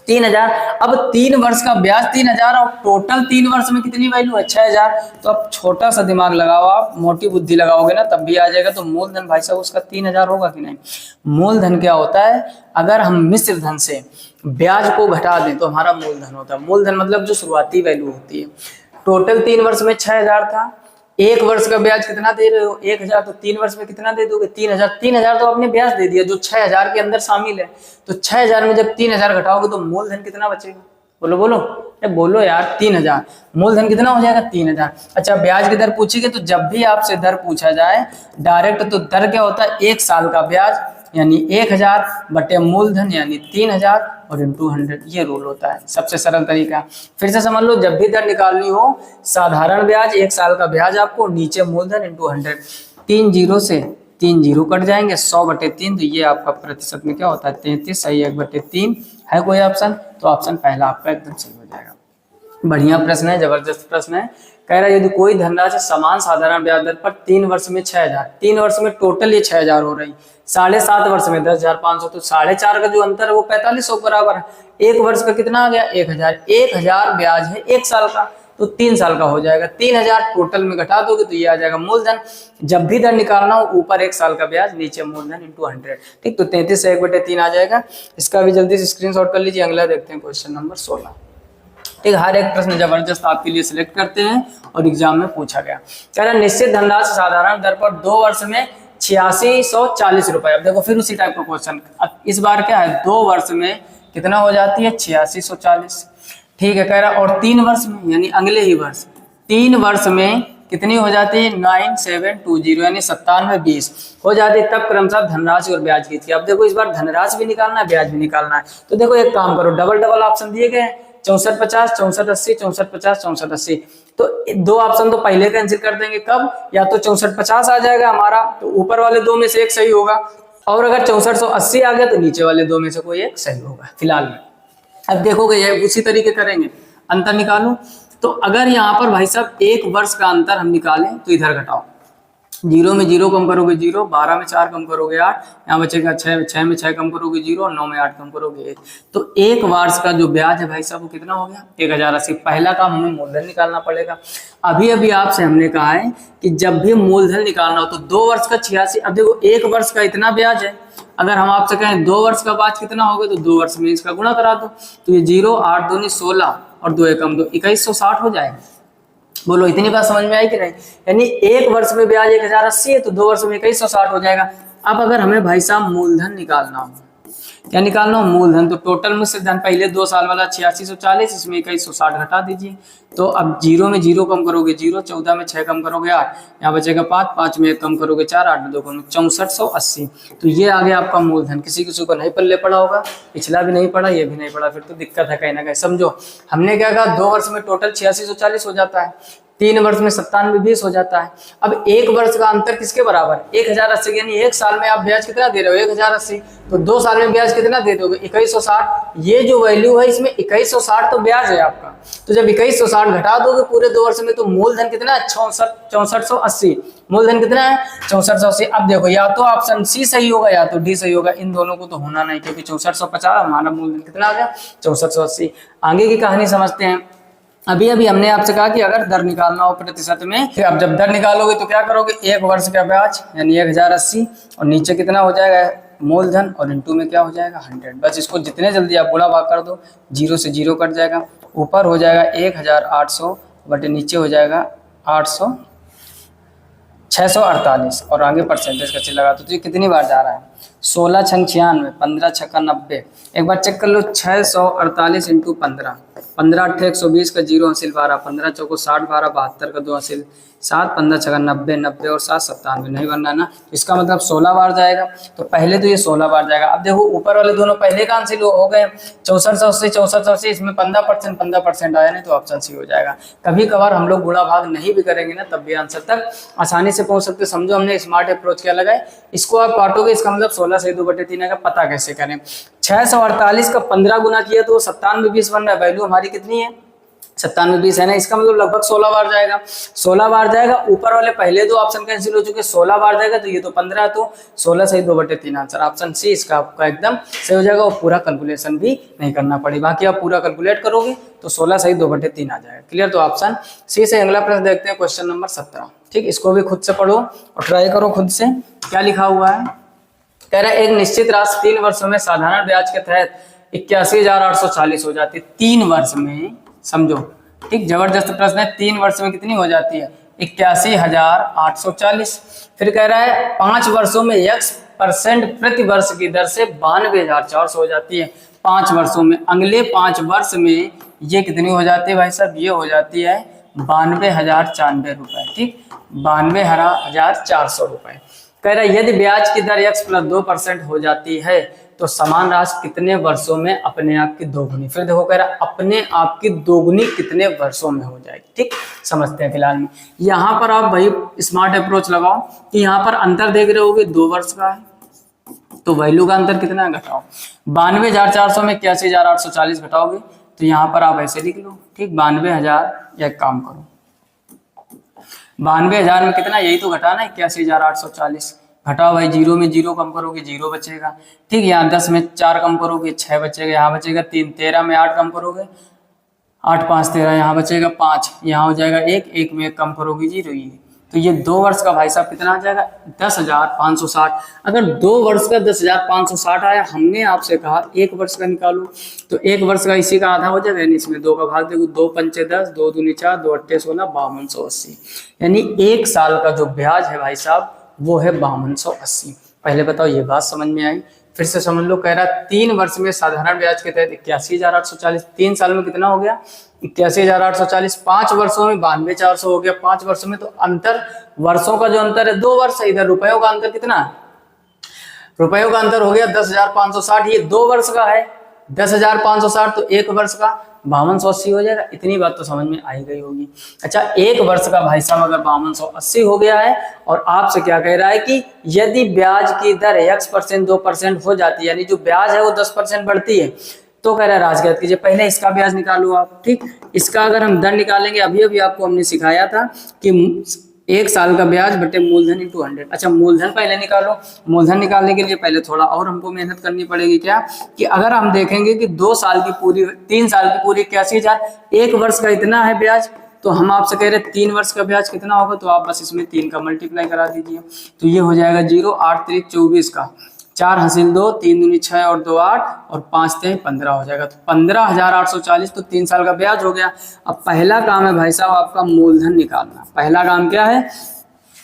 3,000। अब 3 वर्ष का ब्याज 3,000 और टोटल 3 वर्ष में कितनी वैल्यू है, 6,000। तो अब छोटा सा दिमाग लगाओ, आप मोटी बुद्धि लगाओगे ना तब भी आ जाएगा। तो मूलधन भाई साहब उसका 3,000 होगा कि नहीं। मूलधन क्या होता है, अगर हम मिश्र धन से ब्याज को घटा दें तो हमारा मूलधन होता है। मूलधन मतलब जो शुरुआती वैल्यू होती है। टोटल 3 वर्ष में 6,000 था, 1 वर्ष का ब्याज कितना दे रहे हो, 1,000, तो 3 वर्ष में कितना दे दोगे, 3,000। 3,000 तो आपने ब्याज दे दिया जो 6,000 के अंदर शामिल है। तो 6,000 में जब 3,000 घटाओगे तो मूलधन कितना बचेगा, बोलो बोलो, अरे बोलो यार, 3,000। मूलधन कितना हो जाएगा, 3,000। अच्छा, ब्याज की दर पूछेगी तो जब भी आपसे दर पूछा जाए डायरेक्ट, तो दर क्या होता है, 1 साल का ब्याज यानी 1,000 बटे मूलधन यानी 3,000 और इंटू 100, ये रूल होता है, सबसे सरल तरीका। फिर से समझ लो, जब भी दर निकालनी हो, साधारण ब्याज 1 साल का ब्याज आपको, नीचे मूलधन इंटू 100, 3 जीरो से 3 जीरो कट जाएंगे, 100 बटे 3, तो ये आपका प्रतिशत में क्या होता है, 33। सही 1 बटे 3 है कोई ऑप्शन, तो ऑप्शन पहला आपका एकदम सही हो जाएगा। बढ़िया प्रश्न है, जबरदस्त प्रश्न है। कह रहा है यदि कोई धनराशि समान साधारण ब्याज दर पर 3 वर्ष में 6,000, 3 वर्ष में टोटल ये 6,000 हो रही, 7.5 वर्ष में 10,500, तो 4.5 का जो अंतर है वो 4500 बराबर है। 1 वर्ष का कितना आ गया, 1,000। 1,000 ब्याज है 1 साल का, तो 3 साल का हो जाएगा। 3,000 टोटल में घटा दोगे तो ये आ जाएगा मूलधन। जब भी दर निकालना हो, ऊपर 1 साल का ब्याज, नीचे मूलधन इंटू 100, ठीक। तो 33 से 1 बटे 3 आ जाएगा। इसका भी जल्दी से स्क्रीनशॉट कर लीजिए। अगला देखते हैं क्वेश्चन नंबर 16, ठीक। हर एक प्रश्न जबरदस्त आपके लिए सिलेक्ट करते हैं और एग्जाम में पूछा गया। कह रहा है निश्चित धनराशि साधारण दर पर 2 वर्ष में 8640 रुपए। अब देखो फिर उसी टाइप का क्वेश्चन, अब इस बार क्या है, 2 वर्ष में कितना हो जाती है, 8640, ठीक है। कह रहा है और 3 वर्ष में यानी अगले ही वर्ष, 3 वर्ष में कितनी हो जाती है, 9720 यानी 9720 हो जाती है। तब क्रमशः धनराशि और ब्याज की थी। अब देखो इस बार धनराशि भी निकालना है, ब्याज भी निकालना है। तो देखो एक काम करो, डबल डबल ऑप्शन दिए गए, 6450, 6480, 6450, 6480। तो 2 ऑप्शन तो पहले कैंसिल कर देंगे। कब, या तो 6450 आ जाएगा हमारा, तो ऊपर वाले 2 में से एक सही होगा, और अगर 6480 आ गया तो नीचे वाले 2 में से कोई एक सही होगा फिलहाल में। अब देखोगे ये उसी तरीके करेंगे, अंतर निकालो। तो अगर यहाँ पर भाई साहब 1 वर्ष का अंतर हम निकालें तो इधर घटाओ, 0 में 0 कम करोगे 0, 12 में 4 कम करोगे 8, यहाँ बचेगा 6, 6 में 6 कम करोगे 0 और 9 में 8 कम करोगे 1। तो 1 वर्ष का जो ब्याज है भाई साहब वो कितना हो गया 1080। पहला काम हमें मूलधन निकालना पड़ेगा। अभी अभी आपसे हमने कहा है कि जब भी मूलधन निकालना हो तो 2 वर्ष का 86। अब देखो 1 वर्ष का इतना ब्याज है, अगर हम आपसे कहें 2 वर्ष का ब्याज कितना होगा तो 2 वर्ष में इसका गुणा करा दो, तो ये 0, 8 दूनी 16 और 2 एकम 2, 2160 हो जाएगा। बोलो इतनी बात समझ में आई कि नहीं? यानी 1 वर्ष में ब्याज 1080 है तो 2 वर्ष में 2160 हो जाएगा। अब अगर हमें भाई साहब मूलधन निकालना हो, क्या निकालना हो मूलधन, तो टोटल मुझसे धन पहले 2 साल वाला 8640, इसमें 2160 घटा दीजिए। तो अब 0 में 0 कम करोगे 0, 14 में 6 कम करोगे 8, यहाँ बचेगा 5, 5 में 1 कम करोगे 4, 8 में 2 कम 6480। तो ये आ गया आपका मूलधन। किसी किसी को नहीं पल्ले पड़ा होगा, पिछला भी नहीं पड़ा, ये भी नहीं पड़ा, फिर तो दिक्कत है कहीं ना कहीं। समझो हमने क्या कहा 2 वर्ष में टोटल 8640 हो जाता है, 3 वर्ष में 9720 हो जाता है। अब 1 वर्ष का अंतर किसके बराबर 1080, यानी 1 साल में आप ब्याज कितना दे रहे हो 1080, तो 2 साल में ब्याज कितना दे दोगे 2160। ये जो वैल्यू है इसमें 2160 तो ब्याज है आपका, तो जब 2160 घटा दोगे पूरे 2 वर्ष में तो मूलधन कितना है 6480। मूलधन कितना है 6480। अब देखो या तो ऑप्शन सी सही होगा या तो डी सही होगा, इन दोनों को तो होना नहीं, क्योंकि 6450 हमारा मूलधन कितना आ गया 6480। आगे की कहानी समझते हैं। अभी अभी हमने आपसे कहा कि अगर दर निकालना हो प्रतिशत में, अब जब दर निकालोगे तो क्या करोगे 1 वर्ष का ब्याज यानी 1080 और नीचे कितना हो जाएगा मूलधन और इनटू में क्या हो जाएगा 100। बस इसको जितने जल्दी आप गुणा भाग कर दो, 0 से 0 कट जाएगा, ऊपर हो जाएगा 1800 बटे नीचे हो जाएगा 800 648 और आगे परसेंटेज का चिन्ह लगा दो। तो ये कितनी बार जा रहा है 16 छंग 96, 15 छक्का 90। एक बार चेक कर लो 648 इंटू 15, 15 8 120 का 0 हासिल 12, 15 चौको 60 12 72 का 2 हासिल 7, 15 छक्का 90, 90 और 7 97। नहीं बनना ना, इसका मतलब 16 बार जाएगा। तो पहले तो ये 16 बार जाएगा। अब देखो ऊपर वाले दोनों पहले का हासिल हो गए 6480 6480, इसमें 15% आया नहीं तो ऑप्शन सी हो जाएगा। कभी कभार हम लोग गुणा भाग नहीं भी करेंगे ना तब भी आंसर तक आसानी से पहुंच सकते। समझो हमने स्मार्ट अप्रोच क्या लगाए, इसको आप काटोगे इसका मतलब 16 से 2/3 का पता कैसे करें। 648 का 15 गुना किया तो 9720 बन रहा है। वैल्यू हमारी कितनी है 9720 है ना, इसका मतलब लगभग 16 बार जाएगा। 16 बार जाएगा, ऊपर वाले पहले 2 ऑप्शन कैंसिल हो चुके, 16 बार जाएगा तो ये तो 15, तो 16 से 2/3 आंसर ऑप्शन सी इसका आपका एकदम सही हो जाएगा। और पूरा कैलकुलेशन भी नहीं करना पड़ेगा, बाकी आप पूरा कैलकुलेट करोगे तो 16 से 2/3 आ जाएगा। क्लियर, तो ऑप्शन सी से। अगला प्रश्न देखते हैं क्वेश्चन नंबर 17। ठीक, इसको भी खुद से पढ़ो और ट्राई करो खुद से। क्या लिखा हुआ है, कह रहा है एक निश्चित राशि 3 वर्षों में साधारण ब्याज के तहत 81,840 हो जाती है 3 वर्ष में। समझो, ठीक, जबरदस्त प्रश्न है। 3 वर्ष में कितनी हो जाती है 81,840। फिर कह रहा है 5 वर्षों में x% प्रति वर्ष की दर से 92,400 हो जाती है 5 वर्षों में। अगले 5 वर्ष में ये कितनी हो जाती है भाई साहब, ये हो जाती है 92,094 रुपए। ठीक, 92,400 रुपए। कह रहा है यदि ब्याज की दर x + 2% हो जाती है तो समान राशि कितने वर्षों में अपने आप की दोगुनी। फिर देखो कह रहा है अपने आप की दोगुनी कितने वर्षों में हो जाएगी। ठीक, समझते हैं। फिलहाल में यहाँ पर आप भाई स्मार्ट अप्रोच लगाओ कि यहाँ पर अंतर देख रहे होगे 2 वर्ष का है, तो वैल्यू का अंतर कितना है घटाओ। 92,400 में 81,840 घटाओगे तो यहाँ पर आप ऐसे लिख लो। ठीक, 92,000, एक काम करो 92,000 में कितना, यही तो घटाना है 81,840। घटाओ भाई, 0 में 0 कम करोगे 0 बचेगा। ठीक, यहाँ 10 में 4 कम करोगे 6 बचेगा, यहाँ बचेगा 3, 13 में 8 कम करोगे 8 5 13, यहाँ बचेगा 5, यहाँ हो जाएगा 1, 1 में 1 कम करोगे 0। ये तो ये 2 वर्ष का भाई साहब कितना आ जाएगा 10,560। अगर 2 वर्ष का 10,560 आया, हमने आपसे कहा 1 वर्ष का निकालो, तो 1 वर्ष का इसी का आधा हो जाएगा, यानी इसमें 2 का भाग देखो, 2 पंचे 10, 2 दूनी 4, 2 अट्ठे 16, 5280। यानी 1 साल का जो ब्याज है भाई साहब वो है 5280। पहले बताओ ये बात समझ में आई, फिर से समझ लो। कह रहा 3 वर्ष में साधारण ब्याज के तहत 81,840, 3 साल में कितना हो गया 81,840, 5 वर्षों में 92,400 हो गया। 5 वर्षों में तो अंतर, वर्षों का जो अंतर है 2 वर्ष है, इधर रुपयों का अंतर कितना, रुपयों का अंतर हो गया 10,560। ये 2 वर्ष का है 10,560, तो 1 वर्ष का 5280 हो जाएगा। इतनी बात तो समझ में आई गई होगी। अच्छा, 1 वर्ष का भाई साहब अगर 5280 हो गया है और आपसे क्या कह रहा है कि यदि ब्याज की दर x% 2% हो जाती है, यानी जो ब्याज है वो 10% बढ़ती है, तो कह रहा है राशि ज्ञात कीजिए। पहले इसका ब्याज निकालो आप, ठीक। इसका अगर हम दर निकालेंगे, अभी अभी आपको हमने सिखाया था कि 1 साल का ब्याज बटे मूलधन इंटू 100। अच्छा, मूलधन पहले निकालो। मूलधन निकालने के लिए पहले थोड़ा और हमको मेहनत करनी पड़ेगी। क्या कि अगर हम देखेंगे कि 2 साल की पूरी, 3 साल की पूरी 81,000, 1 वर्ष का इतना है ब्याज, तो हम आपसे कह रहे हैं 3 वर्ष का ब्याज कितना होगा, तो आप बस इसमें 3 का मल्टीप्लाई करा दीजिए। तो ये हो जाएगा 0, 8 त्रिक 24 का, 4 हासिल 2, 3 दूनी 6 और 2 8 और 5 ते 15 हो जाएगा। तो 15,840 तो 3 साल का ब्याज हो गया। अब पहला काम है भाई साहब आपका मूलधन निकालना। पहला काम क्या है,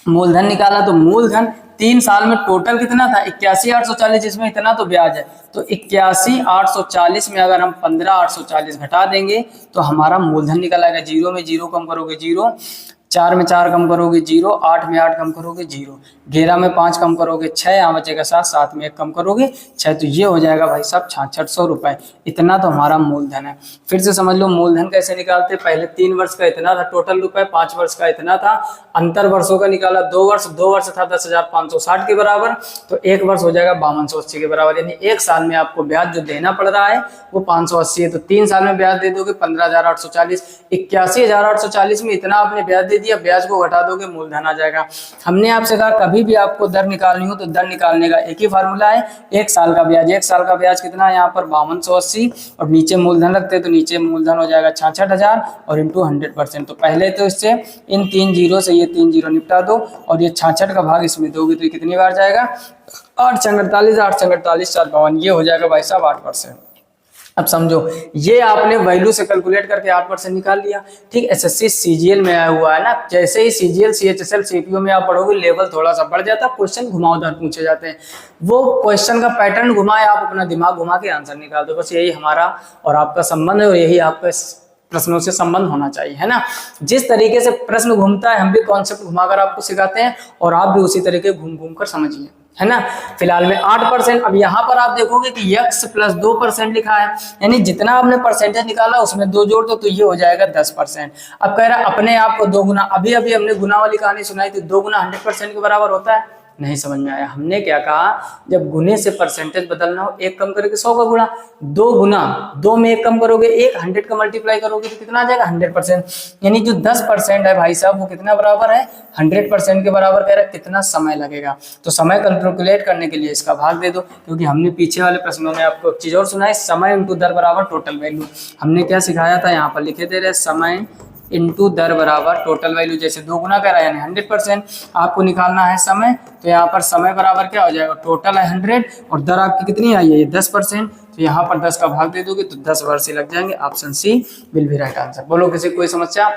मूलधन निकाला। तो मूलधन 3 साल में टोटल कितना था, 81,840, जिसमें इतना तो ब्याज है। तो 81,840 में अगर हम 15,840 घटा देंगे तो हमारा मूलधन निकल आएगा। 0 में 0 कम करोगे 0, 4 में 4 कम करोगे 0, 8 में 8 कम करोगे 0, 11 में 5 कम करोगे 6, यहाँ बचेगा 7, 7 में 1 कम करोगे 6। तो ये हो जाएगा भाई साहब 6600 रुपए। इतना तो हमारा मूलधन है। फिर से समझ लो मूलधन कैसे निकालते। पहले 3 वर्ष का इतना था टोटल रुपए, 5 वर्ष का इतना था, अंतर वर्षों का निकाला। 2 वर्ष था 10,560 के बराबर, तो 1 वर्ष हो जाएगा 5280 के बराबर। यानी 1 साल में आपको ब्याज जो देना पड़ रहा है वो 580 है। तो 3 साल में ब्याज दे दोगे 15,840। 81,840 में इतना आपने ब्याज दे दिया, ब्याज को घटा दोगे मूलधन आ जाएगा। हमने आपसे कहा कभी भी आपको दर निकालनी हो तो दर निकालने का एक ही फार्मूला है, 1 साल का ब्याज। 1 साल का ब्याज कितना है यहाँ पर 5280, और नीचे मूलधन रखते हैं तो नीचे मूलधन हो जाएगा 66,000 और इंटू 100%। तो पहले तो इससे इन 3 जीरो से ये 3 जीरो निपटा दो और ये 66 का भाग इसमें दोगे तो कितनी बार जाएगा, 8 × 48, 8 × 48 4 52, ये हो जाएगा भाई साहब 8%। अब समझो ये आपने वैल्यू से कैलकुलेट करके 8% निकाल लिया, ठीक। एसएससी सीजीएल में आया हुआ है ना, जैसे ही सीजीएल सीएचएसएल सीपीओ में आप पढ़ोगे लेवल थोड़ा सा बढ़ जाता है, क्वेश्चन घुमावदार पूछे जाते हैं। वो क्वेश्चन का पैटर्न घुमाए, आप अपना दिमाग घुमा के आंसर निकाल दो। बस यही हमारा और आपका संबंध है और यही आपका प्रश्नों से संबंध होना चाहिए, है ना। जिस तरीके से प्रश्न घूमता है हम भी कॉन्सेप्ट घुमाकर आपको सिखाते हैं और आप भी उसी तरीके घूम घूम कर समझिए, है ना। फिलहाल में 8%। अब यहाँ पर आप देखोगे कि x + 2% लिखा है, यानी जितना आपने परसेंटेज निकाला उसमें 2 जोड़ दो तो ये हो जाएगा 10%। अब कह रहा है अपने आप को 2 गुना, अभी अभी हमने गुना वाली कहानी सुनाई थी, 2 गुना 100% के बराबर होता है। नहीं समझ में आया। हमने क्या कहा, जब गुने से परसेंटेज बदलना हो 1 कम करके 100 का गुणा, 2 गुना 2 में 1 कम करोगे 1, 100 का मल्टीप्लाई करोगे तो कितना आ जाएगा 100%। यानी जो 10% है भाई साहब वो कितना बराबर है 100% के बराबर। कह रहा है कितना समय लगेगा, तो समय कैलकुलेट करने के लिए इसका भाग दे दो, क्योंकि हमने पीछे वाले प्रश्नों में आपको एक चीज और सुनाई, समय इंटू दर बराबर टोटल वैल्यू। हमने क्या सिखाया था, यहाँ पर लिखे दे रहे समय इंटू दर बराबर टोटल वैल्यू। जैसे 2 गुना कर रहा है यानी 100%, आपको निकालना है समय, तो यहाँ पर समय बराबर क्या हो जाएगा, टोटल है 100 और दर आपकी कितनी आई है ये 10%, तो यहाँ पर 10 का भाग दे दोगे तो 10 वर्ष लग जाएंगे। Option C will be right answer. बोलो किसी कोई समस्या।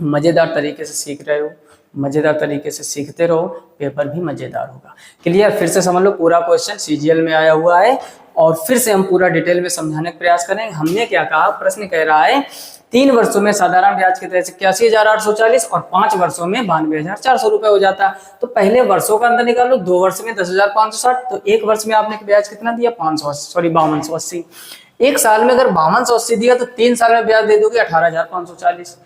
मजेदार तरीके से सीख रहे हो, मजेदार तरीके से सीखते रहो, पेपर भी मजेदार होगा। क्लियर। फिर से समझ लो पूरा क्वेश्चन सीजीएल में आया हुआ है और फिर से हम पूरा डिटेल में समझाने का प्रयास करेंगे। हमने क्या कहा, प्रश्न कह रहा है 3 वर्षों में साधारण ब्याज की तरह से 81,840 और 5 वर्षों में 92,400 रुपए हो जाता। तो पहले वर्षों का अंतर निकालो, 2 वर्ष में 10,560, तो 1 वर्ष में आपने ब्याज कितना दिया 5280। 1 साल में अगर 5280 दिया तो 3 साल में ब्याज दे दोगे 15,840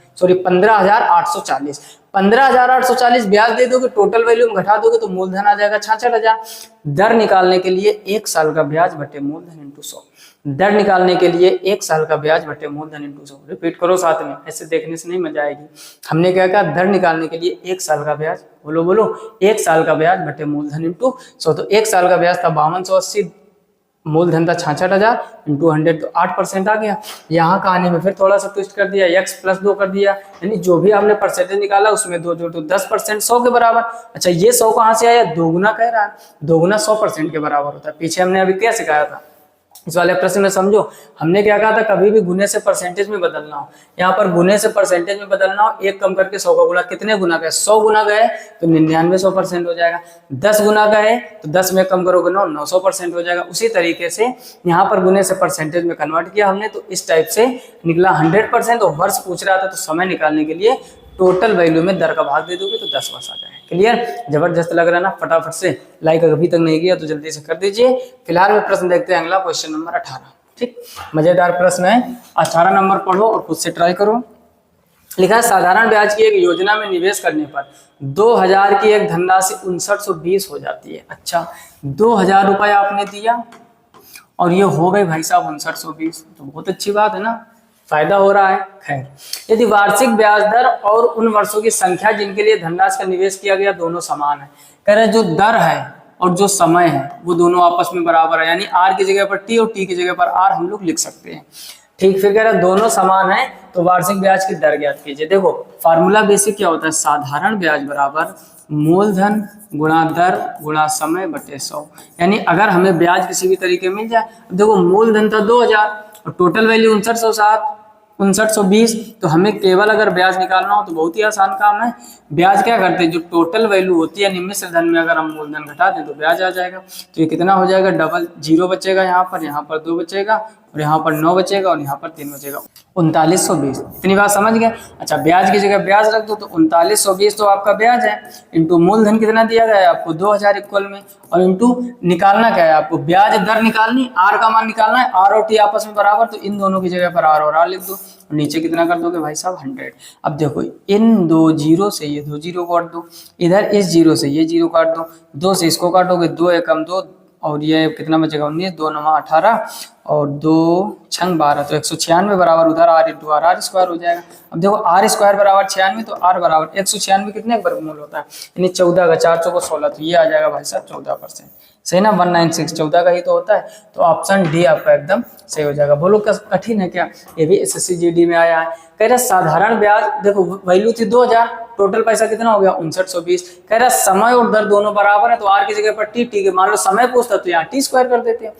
15,840 ब्याज दे दोगे, टोटल वैल्यू में घटा दोगे तो मूलधन आ जाएगा 66,000। दर निकालने के लिए 1 साल का ब्याज बटे मूलधन इंटू 100। दर निकालने के लिए 1 साल का ब्याज बटे मूलधन इंटू 100। रिपीट करो साथ में, ऐसे देखने से नहीं मजा आएगी। हमने क्या कहा, दर निकालने के लिए 1 साल का ब्याज, बोलो बोलो 1 साल का ब्याज बटे मूलधन इंटू 100। तो 1 साल का ब्याज था 5280, मूलधन था 66,000 इंटू 100 तो 8% आ गया। यहाँ कहानी में फिर थोड़ा सा ट्विस्ट कर दिया, x + 2 कर दिया, यानी जो भी आपने परसेंटेज निकाला उसमें 2 जोड़ तो 10%, 100 के बराबर। अच्छा ये 100 कहाँ से आया, 2 गुना कह रहा है, 2 गुना 100% के बराबर होता है। पीछे हमने अभी क्या सिखाया था, इस वाले प्रश्न में समझो हमने क्या कहा था, कभी भी गुने से परसेंटेज में बदलना हो, यहाँ पर गुने से परसेंटेज में बदलना हो, 1 कम करके 100 का गुना, कितने गुना गए 100 गुना गए तो 99% हो जाएगा। 10 गुना गए तो 10 में कम करोगे 900% हो जाएगा। उसी तरीके से यहाँ पर गुने से परसेंटेज में कन्वर्ट किया हमने, तो इस टाइप से निकला 100%। और वर्ष पूछ रहा था तो समय निकालने के लिए टोटल वैल्यू में दर का भाग दे दोगे तो 10 वर्ष आ जाएगा। क्लियर। जबरदस्त लग रहा है ना। फटाफट से लाइक अभी तक नहीं किया तो जल्दी से कर दीजिए। फिलहाल में प्रश्न देखते हैं अगला, क्वेश्चन नंबर 18। ठीक, मजेदार प्रश्न है। 18 नंबर पढ़ो और खुद से ट्राई करो। लिखा है साधारण ब्याज की एक योजना में निवेश करने पर 2000 की एक धनराशि 5920 हो जाती है। अच्छा 2000 रुपये आपने दिया और ये हो गई भाई साहब 5920, तो बहुत अच्छी बात है ना, फायदा हो रहा है। खैर, यदि वार्षिक ब्याज दर और उन वर्षों की संख्या जिनके लिए धनराशि का निवेश किया गया दोनों समान है, कह रहे जो दर है और जो समय है वो दोनों आपस में बराबर है, यानी आर की जगह पर टी और टी की जगह पर आर हम लोग लिख सकते हैं। ठीक, फिर कह रहे दोनों समान है तो वार्षिक ब्याज की दर ज्ञात कीजिए। देखो फार्मूला बेसिक क्या होता है, साधारण ब्याज बराबर मूलधन गुणा दर गुणा समय बटे 100। यानी अगर हमें ब्याज किसी भी तरीके मिल जाए, देखो मूलधन था 2000 और टोटल वैल्यू 5920, तो हमें केवल अगर ब्याज निकालना हो तो बहुत ही आसान काम है। ब्याज क्या करते हैं, जो टोटल वैल्यू होती है निम्न धन में अगर हम मूलधन घटा दें तो ब्याज आ जाएगा। तो ये कितना हो जाएगा, डबल जीरो बचेगा, यहाँ पर 2 बचेगा और यहाँ पर 9 बचेगा और यहाँ पर 3 बचेगा, 3920। इतनी बात समझ गए। अच्छा, ब्याज की जगह ब्याज रख दो तो 3920 तो आपका ब्याज है, इंटू मूलधन कितना दिया गया है आपको 2000 इक्वल में, और इंटू निकालना क्या है आपको, ब्याज दर निकालनी, आर का मान निकालना है, आर और टी आपस में बराबर, तो इन दोनों की जगह पर आर और आर लिख दो, और नीचे कितना कर दोगे भाई साहब 100। अब देखो इन 2 जीरो से ये 2 जीरो काट दो, इधर इस जीरो से ये जीरो काट दो, 2 से इसको काटोगे 2 एकम 2 और ये कितना बचेगा 19, 2 9 18 और 2 6 12, तो 196 बराबर उधर r into r, r square हो जाएगा। अब देखो आर स्क्वायर बराबर 96, तो आर बराबर 196 कितने वर्गमूल होता है, यानी 14 का 4 चौको 16, तो ये आ जाएगा भाई साहब 14%। सही ना, 196 14 का ही तो होता है, तो ऑप्शन डी आपका एकदम सही हो जाएगा। बोलो कठिन है क्या, ये भी एसएससी जीडी में आया है। कह रहा साधारण ब्याज, देखो वैल्यू थी 2000, टोटल पैसा कितना हो गया 5920। कह रहा समय और दर दोनों बराबर है, तो आर की जगह पर टी, टी के मान लो समय पूछता तो यहाँ टी स्क्वायर कर देते हैं,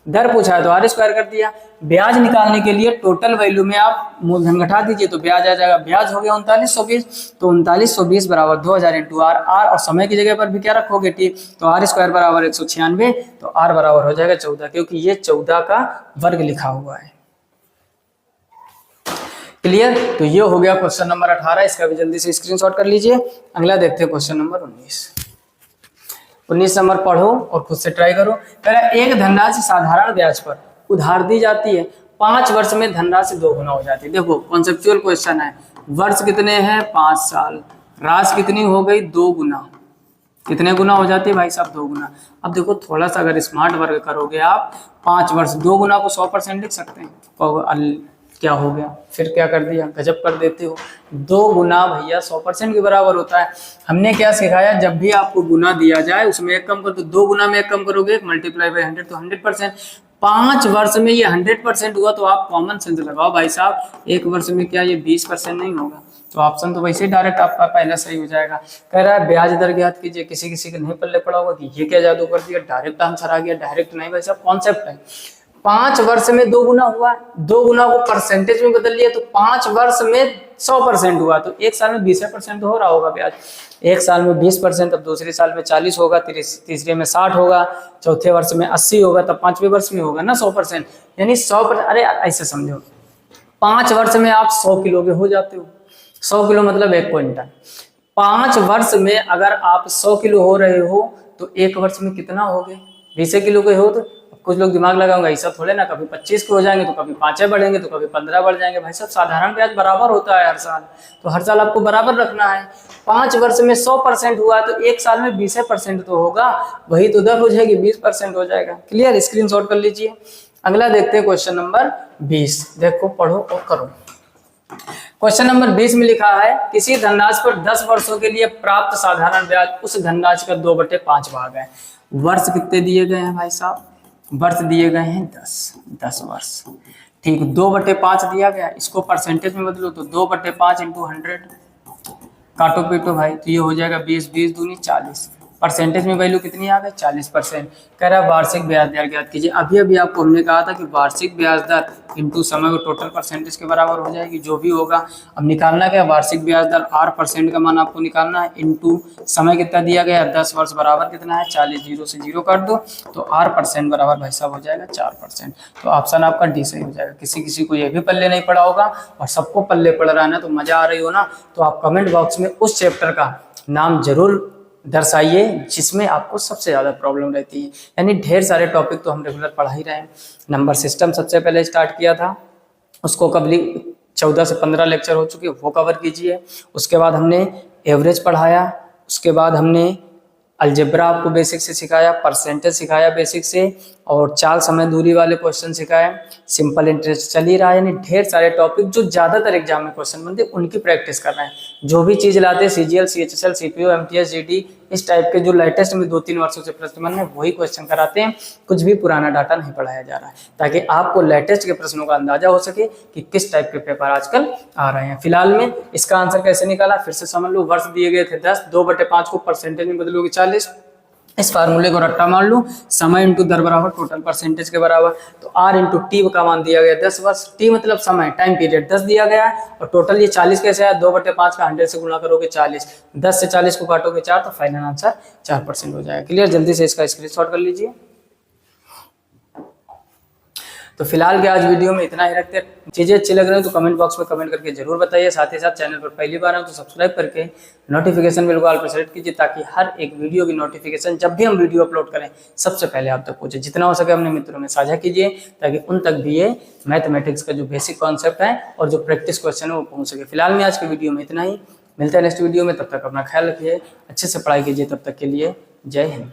दर पूछा है तो आर स्क्वायर कर दिया। ब्याज निकालने के लिए टोटल वैल्यू में आप मूलधन घटा दीजिए तो ब्याज आ जाएगा, ब्याज हो गया 3920, तो 3920 बराबर 2000 इंटू आर, आर और समय की जगह पर भी क्या रखोगे टी, तो आर स्क्वायर बराबर 196, तो आर बराबर हो जाएगा 14, क्योंकि ये 14 का वर्ग लिखा हुआ है। क्लियर, तो ये हो गया क्वेश्चन नंबर 18, इसका भी जल्दी से स्क्रीनशॉट कर लीजिए। अगला देखते हैं क्वेश्चन नंबर 19 नंबर पढ़ो और खुद से ट्राई करो। पहला, एक धनराशि साधारण ब्याज पर उधार दी जाती है, 5 वर्ष में धनराशि 2 गुना हो जाती है। देखो कॉन्सेप्चुअल क्वेश्चन है, वर्ष कितने हैं 5 साल, राशि कितनी हो गई 2 गुना, कितने गुना हो जाती है भाई साहब 2 गुना। अब देखो थोड़ा सा अगर स्मार्ट वर्क करोगे आप, 5 वर्ष 2 गुना को 100% लिख सकते हैं, और क्या हो गया, फिर क्या कर दिया, गजब कर देते हो। 2 गुना भैया 100% के बराबर होता है। हमने क्या सिखाया, जब भी आपको गुना दिया जाए उसमें एक कम कर दो, 2 गुना में एक कम करोगे, मल्टीप्लाई बाय 100 तो 100%। 5 वर्ष में ये 100% हुआ, तो आप कॉमन सेंस लगाओ भाई साहब, 1 वर्ष में क्या ये 20% नहीं होगा, तो ऑप्शन तो वैसे ही डायरेक्ट आपका पहला सही हो जाएगा। कह रहा है ब्याज दर ज्ञात कीजिए, किसी किसी के नहीं पल्ले पड़ा होगा कि ये क्या जादू कर दिया, डायरेक्ट आंसर आ गया। डायरेक्ट नहीं भाई साहब, कॉन्सेप्ट है। 5 वर्ष में 2 गुना हुआ, 2 गुना को परसेंटेज में बदल लिया तो 5 वर्ष में 100% हुआ, तो 1 साल में 20% हो रहा होगा ब्याज। 1 साल में 20%, अब दूसरे साल में 40 होगा, तीसरे में 60 होगा, चौथे वर्ष में 80 होगा, तब 5वें वर्ष में होगा ना 100%, यानी 100%। अरे ऐसे समझो, 5 वर्ष में आप 100 किलो के हो जाते हो, 100 किलो मतलब 1 क्विंटल। 5 वर्ष में अगर आप 100 किलो हो रहे हो तो 1 वर्ष में कितना हो गए, 20 किलो के हो। तो कुछ लोग दिमाग लगाऊंगा, ऐसा थोड़े ना, कभी 25 के हो जाएंगे तो कभी 5 बढ़ेंगे तो कभी 15 बढ़ जाएंगे। भाई साहब साधारण ब्याज बराबर होता है हर साल, तो हर साल आपको बराबर रखना है। 5 वर्ष में 100% हुआ तो 1 साल में 20% तो होगा, वही तो दर हो जाएगी, 20% हो जाएगा। क्लियर, स्क्रीनशॉट कर लीजिए। अगला देखते हैं क्वेश्चन नंबर 20, देखो पढ़ो और करो। क्वेश्चन नंबर 20 में लिखा है, किसी धनराशि पर 10 वर्षों के लिए प्राप्त साधारण ब्याज उस धनराशि का 2/5 भाग है। वर्ष कितने दिए गए हैं भाई साहब, वर्ष दिए गए हैं 10 वर्ष। ठीक, 2/5 दिया गया, इसको परसेंटेज में बदलो तो 2/5 इंटू 100, काटो पीटो भाई, तो ये हो जाएगा 20, 20 दूनी 40। परसेंटेज में वैल्यू कितनी आ गई 40%। कह रहा है वार्षिक ब्याज दर ज्ञात कीजिए। अभी अभी आपको हमने कहा था कि वार्षिक ब्याज दर इंटू समय को टोटल परसेंटेज के बराबर हो जाएगी, जो भी होगा। अब निकालना क्या, वार्षिक ब्याज दर R% का मान आपको निकालना है, इंटू समय कितना दिया गया 10 वर्ष बराबर कितना है 40, 0 से 0 काट दो तो R% बराबर भाई साहब हो जाएगा 4%। तो ऑप्शन आपका डी सही हो जाएगा। किसी किसी को ये भी पल्ले नहीं पड़ा होगा और सबको पल्ले पड़ रहा है ना, तो मजा आ रही हो ना, तो आप कमेंट बॉक्स में उस चैप्टर का नाम जरूर दर्शाइए जिसमें आपको सबसे ज़्यादा प्रॉब्लम रहती है। यानी ढेर सारे टॉपिक तो हम रेगुलर पढ़ा ही रहे हैं। नंबर सिस्टम सबसे पहले स्टार्ट किया था, उसको कभी 14 से 15 लेक्चर हो चुके, वो कवर कीजिए। उसके बाद हमने एवरेज पढ़ाया, उसके बाद हमने अलजेब्रा आपको बेसिक से सिखाया, परसेंटेज सिखाया बेसिक से, और चाल समय दूरी वाले क्वेश्चन सिखाए, सिंपल इंटरेस्ट चल ही रहा है, यानी ढेर सारे टॉपिक जो ज्यादातर एग्जाम में क्वेश्चन बनते उनकी प्रैक्टिस कर रहे हैं। जो भी चीज लाते CGL, CHSL, CPO, MTS, GD, इस टाइप के जो लेटेस्ट में 2-3 वर्षों से प्रश्न बन रहे हैं वही क्वेश्चन कराते हैं। कुछ भी पुराना डाटा नहीं पढ़ाया जा रहा है, ताकि आपको लेटेस्ट के प्रश्नों का अंदाजा हो सके कि किस टाइप के पेपर आजकल आ रहे हैं। फिलहाल में इसका आंसर कैसे निकाला फिर से समझ लो। वर्ष दिए गए थे 10, 2/5 को परसेंटेज में बदलोगे 40, इस फार्मूले को रट्टा मान लो, समय इंटू दर बराबर टोटल परसेंटेज के बराबर। तो R इंटू टी का मान दिया गया 10 वर्ष, टी मतलब समय, टाइम पीरियड 10 दिया गया है, और टोटल ये 40 कैसे आया, 2/5 का 100 से गुणा करोगे 40, 10 से 40 को काटोगे 4, तो फाइनल आंसर 4% हो जाएगा। क्लियर, जल्दी से इसका स्क्रीनशॉट कर लीजिए। तो फिलहाल के आज वीडियो में इतना ही रखते हैं। चीजें अच्छी लग रही है तो कमेंट बॉक्स में कमेंट करके जरूर बताइए। साथ ही साथ चैनल पर पहली बार हो तो सब्सक्राइब करके नोटिफिकेशन बेल को ऑल पर सेलेक्ट कीजिए, ताकि हर एक वीडियो की नोटिफिकेशन जब भी हम वीडियो अपलोड करें सबसे पहले आप तक पहुंचे। जितना हो सके अपने मित्रों में साझा कीजिए, ताकि उन तक भी ये मैथमेटिक्स का जो बेसिक कॉन्सेप्ट है और जो प्रैक्टिस क्वेश्चन है वो पहुंच सके। फिलहाल में आज के वीडियो में इतना ही, मिलता है नेक्स्ट वीडियो में। तब तक अपना ख्याल रखिए, अच्छे से पढ़ाई कीजिए। तब तक के लिए जय हिंद।